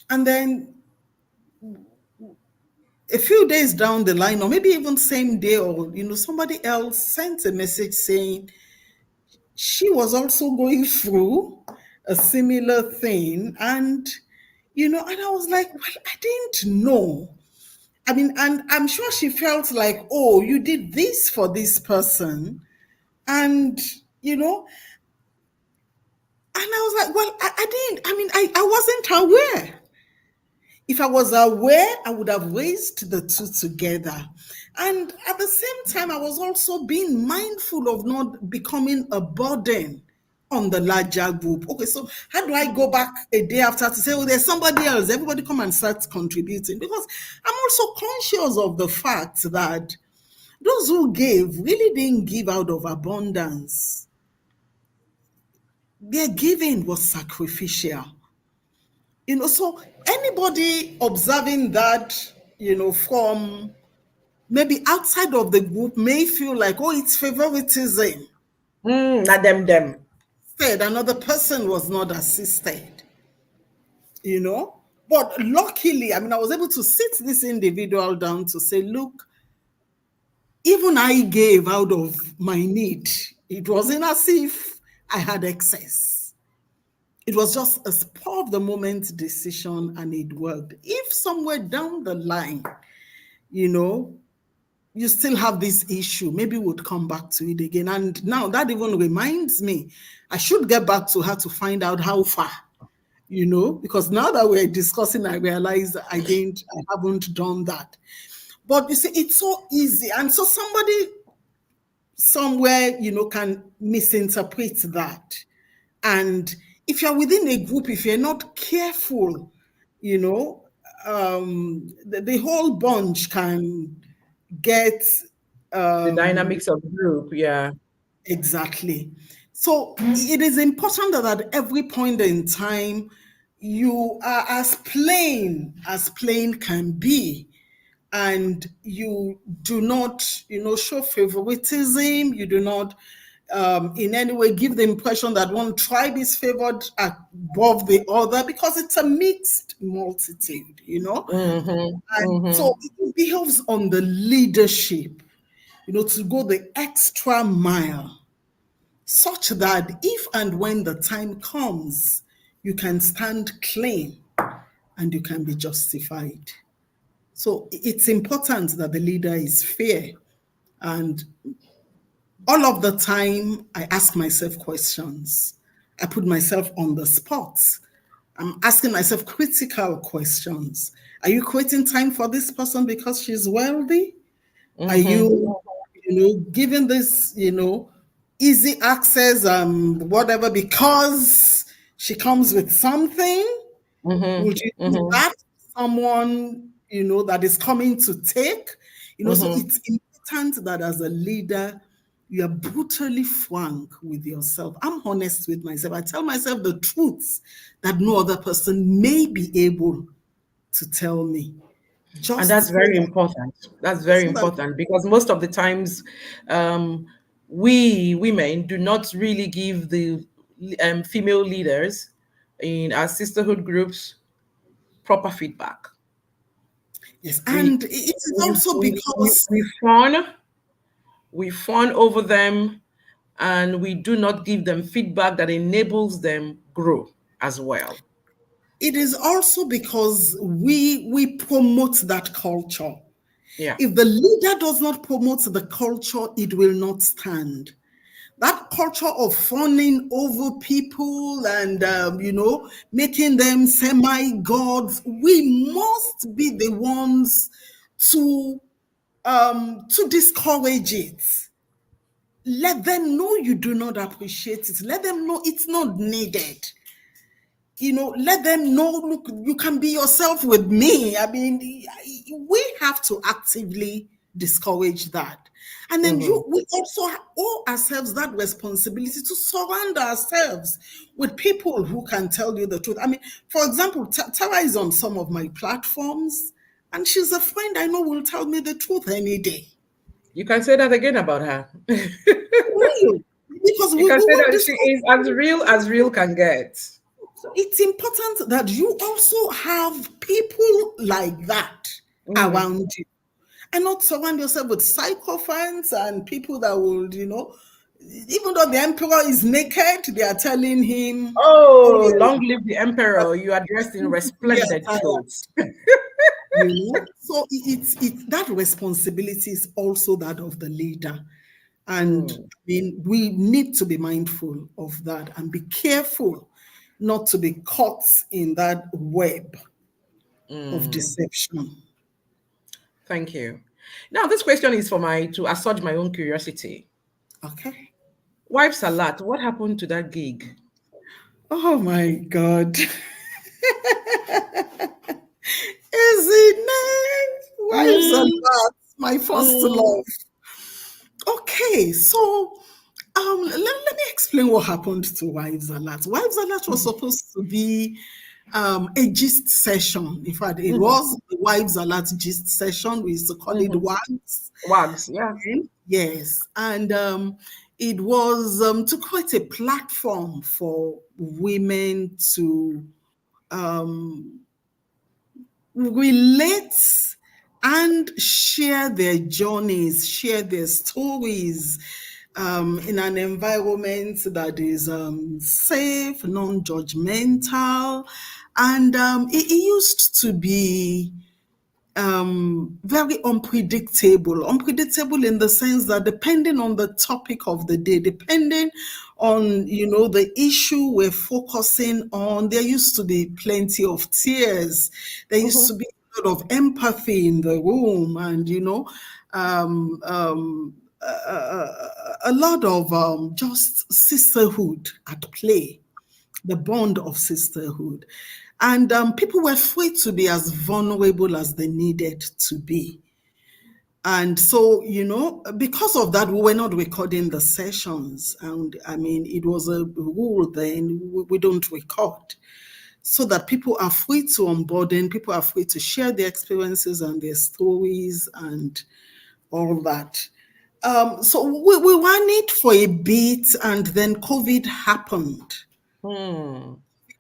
And then a few days down the line, or maybe even same day, or somebody else sent a message saying she was also going through a similar thing. And I was like, well, I didn't know. I mean, and I'm sure she felt like, oh, you did this for this person. And, you know, and I was like, well, I didn't. I mean, I wasn't aware. If I was aware, I would have raised the two together. And at the same time, I was also being mindful of not becoming a burden on the larger group. Okay, so how do I go back a day after to say, oh, there's somebody else? Everybody come and start contributing. Because I'm also conscious of the fact that those who gave really didn't give out of abundance. Their giving was sacrificial. So anybody observing that, from maybe outside of the group may feel like, oh, it's favoritism. Not them. Said another person was not assisted, you know. But luckily, I mean, I was able to sit this individual down to say, look, even I gave out of my need. It wasn't as if I had excess. It was just a spur of the moment decision and it worked. If somewhere down the line, you still have this issue, maybe we'll come back to it again. And now that even reminds me, I should get back to her to find out how far, because now that we're discussing, I realize I haven't done that. But you see, it's so easy. And so somebody somewhere, can misinterpret that. And if you're within a group, if you're not careful, the whole bunch can get The dynamics of the group, yeah. exactly. So it is important that at every point in time, you are as plain can be, and you do not, show favoritism. You do not in any way give the impression that one tribe is favored above the other, because it's a mixed multitude, And so it behoves on the leadership, to go the extra mile, such that if and when the time comes, you can stand clean and you can be justified. So it's important that the leader is fair. And all of the time, I ask myself questions. I put myself on the spot. I'm asking myself critical questions. Are you creating time for this person because she's wealthy? Are you, giving this, easy access, whatever, because she comes with something? Would you do that to someone, that is coming to take? So it's important that as a leader, you are brutally frank with yourself. I'm honest with myself. I tell myself the truths that no other person may be able to tell me. And Just that's so very that, important. That's very so that important because most of the times, we women do not really give the female leaders in our sisterhood groups proper feedback. yes, We and it is we also we, we, because we fawn, we fawn over them, and we do not give them feedback that enables them grow as well. we promote that culture. Yeah. If the leader does not promote the culture, it will not stand. That culture of fawning over people and making them semi-gods, we must be the ones to discourage it. Let them know you do not appreciate it. Let them know it's not needed. Let them know, look, you can be yourself with me. I mean, we have to actively discourage that. And then we also owe ourselves that responsibility to surround ourselves with people who can tell you the truth. I mean, for example, Tara is on some of my platforms, and she's a friend I know will tell me the truth any day. You can say that again about her. Really? Because You we can say will that she discuss. is as real can get. So it's important that you also have people like that. Mm. around you, and not surround yourself with sycophants and people that will, even though the emperor is naked, they are telling him, oh Oh, yeah, long live the emperor. You are dressed in we are resplendent tired. clothes. So it's that responsibility is also that of the leader. And Mm, I mean, we need to be mindful of that and be careful not to be caught in that web of mm. deception. Thank you. Now, this question is for my to assuage my own curiosity. Okay. Wife Salat, what happened to that gig? Oh my God. Ezinne, wives and Mm, lads, my first mm, love. Okay, so let me explain what happened to Wives Alert. Wives Alert was supposed to be a gist session. In fact, it mm, was the Wives Alert gist session. We used to call it mm. WAGs. Wags, yeah. Yes, and it was to create a platform for women to um, relate and share their journeys, share their stories in an environment that is safe, non judgmental. And it used to be very unpredictable in the sense that depending on the topic of the day, depending on the issue we're focusing on, there used to be plenty of tears. There used to Mhm. be a lot of empathy in the room, and um, um, a lot of just sisterhood at play, the bond of sisterhood. And people were free to be as vulnerable as they needed to be. And so, because of that, we were not recording the sessions. And I mean, it was a rule then, we don't record, so that people are free to onboarding, people are free to share their experiences and their stories and all that. So we ran it for a bit, and then COVID happened. Hmm.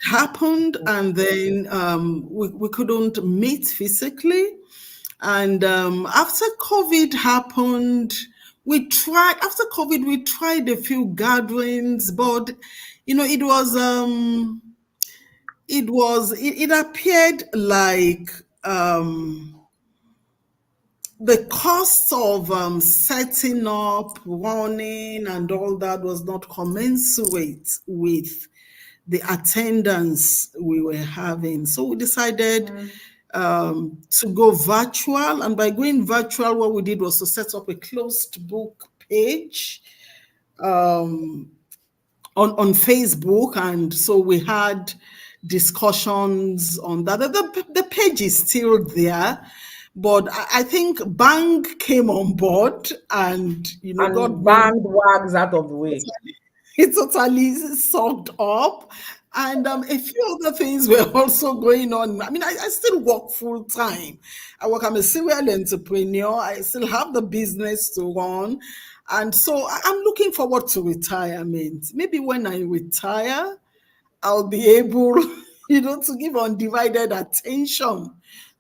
Happened, and then we couldn't meet physically. And after COVID happened, we tried a few gatherings, but it appeared like the cost of setting up, running, and all that was not commensurate with the attendance we were having. So we decided to go virtual. And by going virtual, what we did was to set up a closed book page on Facebook. And so we had discussions on that. The page is still there, but I think Bang came on board, and God And willing, banged Wags out of the way. it totally sucked up. And a few other things were also going on. I mean, I still work full time. I'm a serial entrepreneur. I still have the business to run. And so I'm looking forward to retirement. Maybe when I retire, I'll be able, to give undivided attention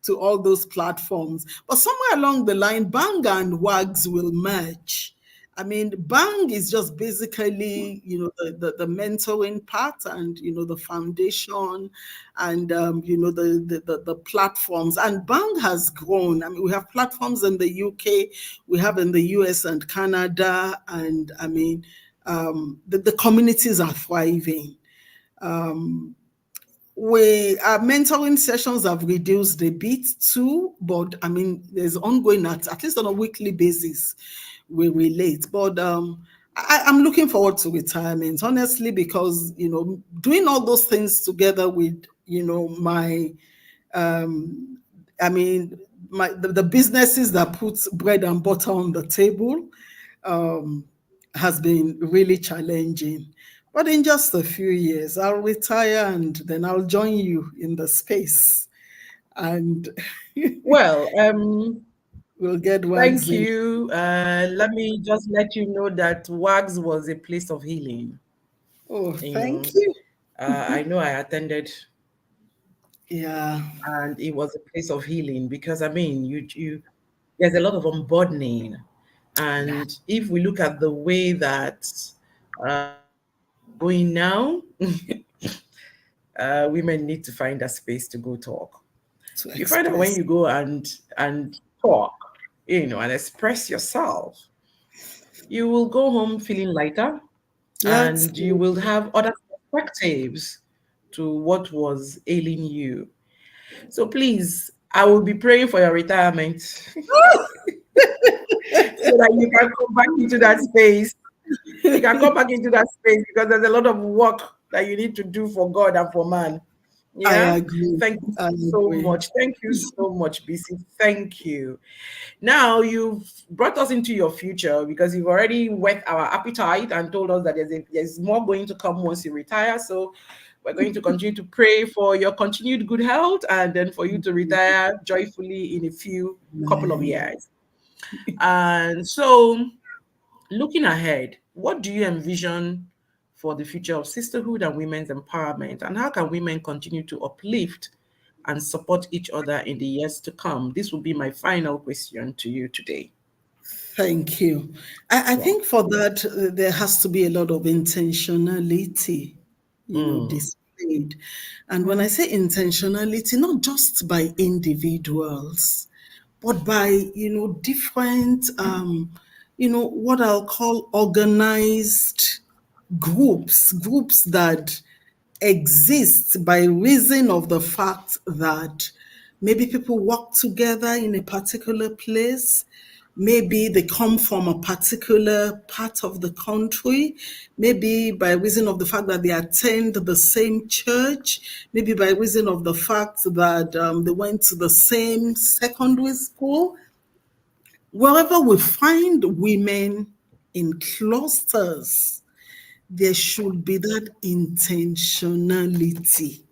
to all those platforms. But somewhere along the line, Bang and Wags will merge. I mean, Bang is just basically, the mentoring part, and, the foundation, and, the platforms. And Bang has grown. I mean, we have platforms in the UK, we have in the US and Canada, and I mean, the communities are thriving. We Our mentoring sessions have reduced a bit too, but I mean, there's ongoing, at least on a weekly basis, we relate. But I'm looking forward to retirement, honestly, because doing all those things together with my I mean, the businesses that put bread and butter on the table um, has been really challenging. But in just a few years, I'll retire, and then I'll join you in the space, and Well, we'll get thank waxing. you. Let me just let you know that Wags was a place of healing. Oh, You thank know, you. I know I attended Yeah, and it was a place of healing because I mean, you there's a lot of unburdening, yeah, and if we look at the way that things are going now, women need to find a space to go talk. to You find that when express. you go and talk, and express yourself, you will go home feeling lighter, Yeah, it's and you will have other perspectives to what was ailing you. So please, I will be praying for your retirement so that you can come back into that space. You can come back into that space because there's a lot of work that you need to do for God and for man. I Yeah. agree. Thank you I so agree. much. Thank you so much, BC. Thank you. Now you've brought us into your future because you've already whet our appetite and told us that there's more going to come once you retire. So we're going to continue to pray for your continued good health and then for you to retire joyfully in a few couple of Man. years. And so, looking ahead, what do you envision for the future of sisterhood and women's empowerment? And how can women continue to uplift and support each other in the years to come? This will be my final question to you today. Thank you. I Yeah. think for that, there has to be a lot of intentionality, Mm. displayed. And when I Mm. say intentionality, not just by individuals, but by, different, what I'll call organized groups that exist by reason of the fact that maybe people work together in a particular place. Maybe they come from a particular part of the country, maybe by reason of the fact that they attend the same church, maybe by reason of the fact that they went to the same secondary school. Wherever we find women in clusters, there should be that intentionality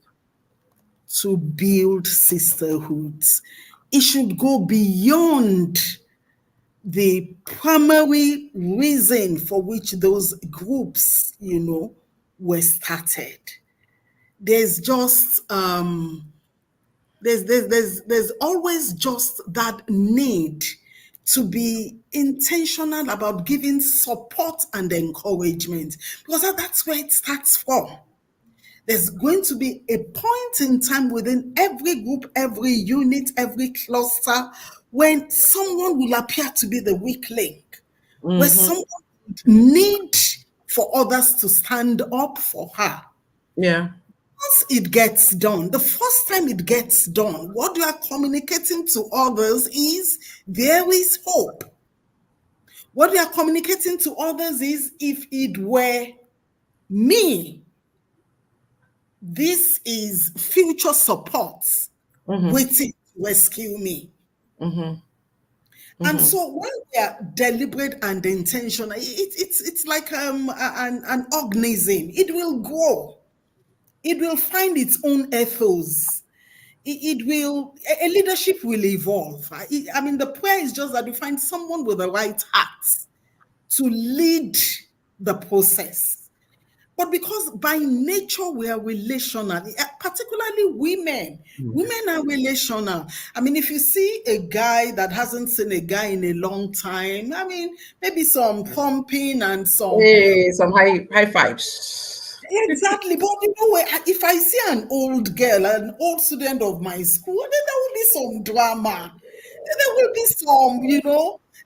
to build sisterhoods. It should go beyond the primary reason for which those groups, were started. There's just there's always just that need to be intentional about giving support and encouragement because that's where it starts from. There's going to be a point in time within every group, every unit, every cluster when someone will appear to be the weak link, where Mm-hmm. someone would need for others to stand up for her. Yeah. Once it gets done, the first time it gets done, what you are communicating to others is there is hope. What you are communicating to others is if it were me, this is future support Mm-hmm. waiting to rescue me. Mm-hmm. And Mm-hmm. so when we are deliberate and intentional, it's like an organism. It will grow. It will find its own ethos. It will, a leadership will evolve. I mean, the prayer is just that we find someone with the right heart to lead the process. But because by nature we are relational, particularly women are relational. I mean, if you see a guy that hasn't seen a guy in a long time, I mean, maybe some thumping and some. Hey, some high fives. Exactly, but if I see an old girl, an old student of my school, then there will be some drama. Then there will be some,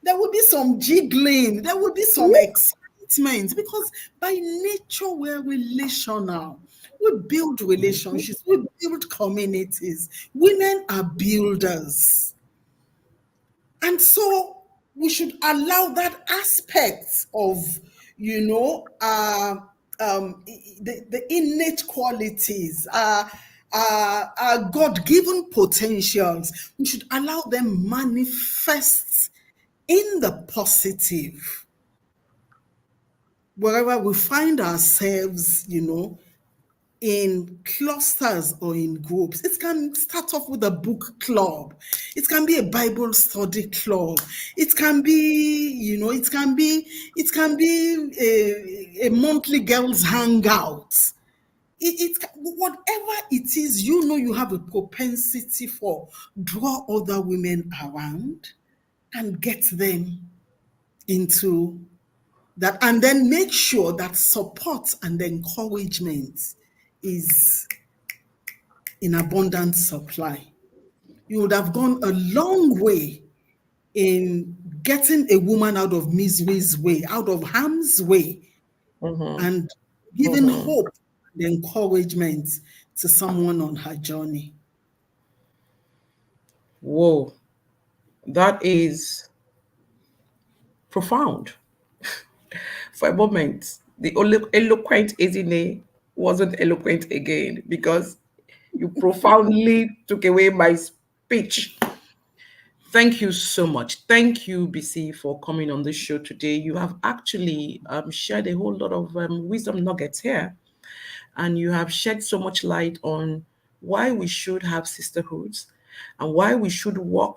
there will be some jiggling. There will be some excitement because by nature we're relational. We build relationships. We build communities. Women are builders. And so we should allow that aspect of, the innate qualities, our God given potentials. We should allow them manifest in the positive wherever we find ourselves, in clusters or in groups. It can start off with a book club. It can be a Bible study club. It can be, it can be a monthly girls hangout. whatever it is, you know, you have a propensity for, draw other women around and get them into that, and then make sure that support and encouragement is in abundant supply. You would have gone a long way in getting a woman out of misery's way, out of harm's way, Mm-hmm. and giving Mm-hmm. hope and encouragement to someone on her journey. Whoa, that is profound. For a moment, the eloquent Ezinne wasn't eloquent again because you profoundly took away my speech. Thank you so much. Thank you, BC, for coming on this show today. You have actually shared a whole lot of wisdom nuggets here, and you have shed so much light on why we should have sisterhoods and why we should work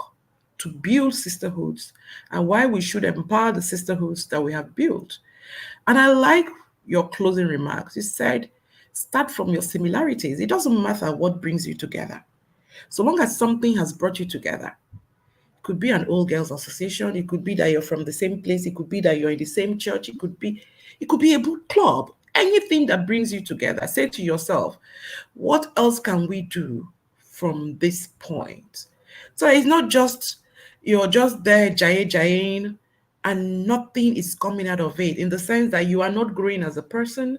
to build sisterhoods and why we should empower the sisterhoods that we have built. And I like your closing remarks. You said, start from your similarities. It doesn't matter what brings you together. So long as something has brought you together, could be an old girls association, it could be that you're from the same place, it could be that you're in the same church, it could be a book club. Anything that brings you together, say to yourself, what else can we do from this point? So it's not just you're just there jaying and nothing is coming out of it, in the sense that you are not growing as a person,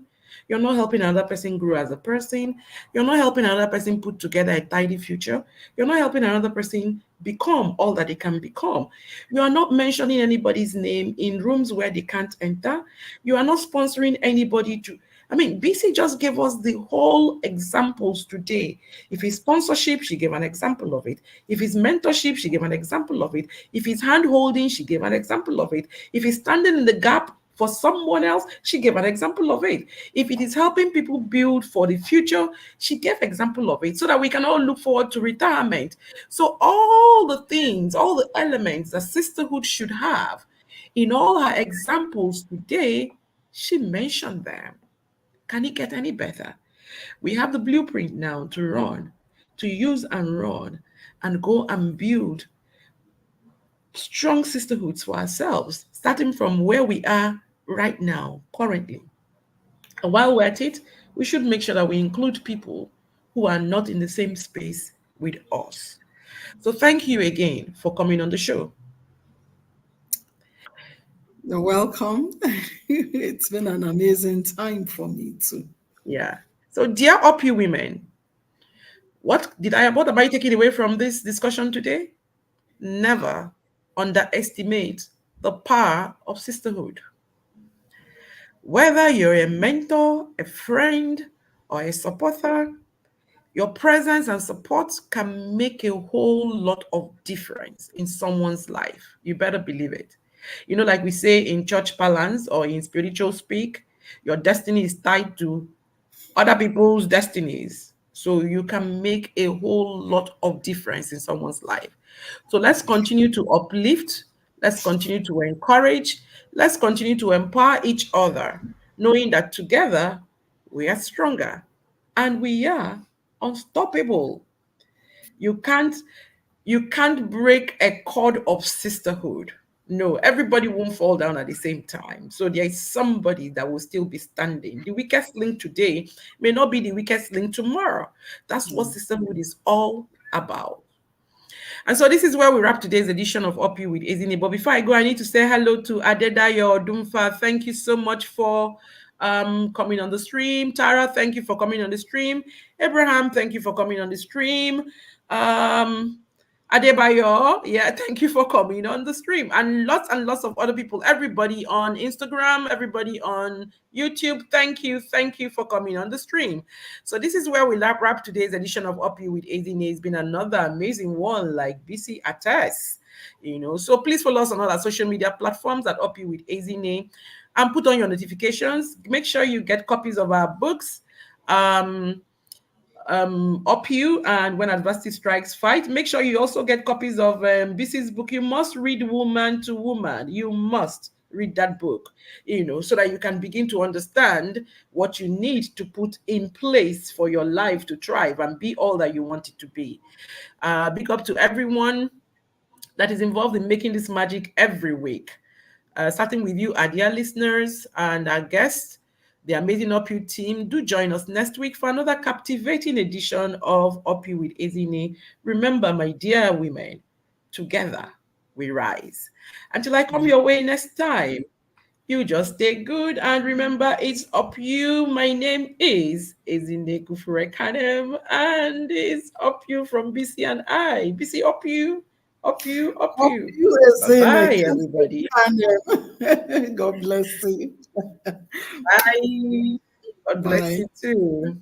you're not helping another person grow as a person. You're not helping another person put together a tidy future. You're not helping another person become all that they can become. You are not mentioning anybody's name in rooms where they can't enter. You are not sponsoring anybody to. I mean, BC just gave us the whole examples today. If it's sponsorship, she gave an example of it. If it's mentorship, she gave an example of it. If it's hand holding, she gave an example of it. If it's standing in the gap for someone else, she gave an example of it. If it is helping people build for the future, she gave example of it so that we can all look forward to retirement. So all the things, all the elements that sisterhood should have, in all her examples today, she mentioned them. Can it get any better? We have the blueprint now to run, to use and run, and go and build strong sisterhoods for ourselves, starting from where we are right now, currently. And while we're at it, we should make sure that we include people who are not in the same space with us. So thank you again for coming on the show. You're welcome. It's been an amazing time for me too. Yeah. So dear up you women, what am I taking away from this discussion today? Never underestimate the power of sisterhood. Whether you're a mentor, a friend, or a supporter, your presence and support can make a whole lot of difference in someone's life. You better believe it. Like we say in church balance or in spiritual speak, your destiny is tied to other people's destinies. So you can make a whole lot of difference in someone's life. So let's continue to uplift, let's continue to encourage, let's continue to empower each other, knowing that together we are stronger and we are unstoppable. You can't you can't break a cord of sisterhood. No, everybody won't fall down at the same time. So there is somebody that will still be standing. The weakest link today may not be the weakest link tomorrow. That's what sisterhood is all about. And so this is where we wrap today's edition of Up You with Ezinne. But before I go, I need to say hello to Adebayo Dumfa. Thank you so much for coming on the stream. Tara, thank you for coming on the stream. Abraham, thank you for coming on the stream. Um, Adebayo, yeah, thank you for coming on the stream. And lots of other people, everybody on Instagram, everybody on YouTube, thank you for coming on the stream. So this is where we wrap today's edition of Up You with Ezinne. It's been another amazing one, like Bisi attests. So please follow us on all our social media platforms at Up You with Ezinne, and put on your notifications. Make sure you get copies of our books. Up You and When Adversity Strikes Fight. Make sure you also get copies of Bisi's book. You must read Woman to Woman. You must. read that book, so that you can begin to understand what you need to put in place for your life to thrive and be all that you want it to be. Big up to everyone that is involved in making this magic every week. Starting with you, our dear listeners and our guests, the amazing UpYou team. Do join us next week for another captivating edition of UpYou with Ezinne. Remember, my dear women, together we rise. Until I come your way next time, you just stay good and remember it's up you. My name is Ezinne Kufurekadem and it's up you from Bisi and I. Bisi up you, up you, up Hope you. you, Bye Ezinne. bye, Thank everybody. you, God bless you. Bye. God bless Bye. you too.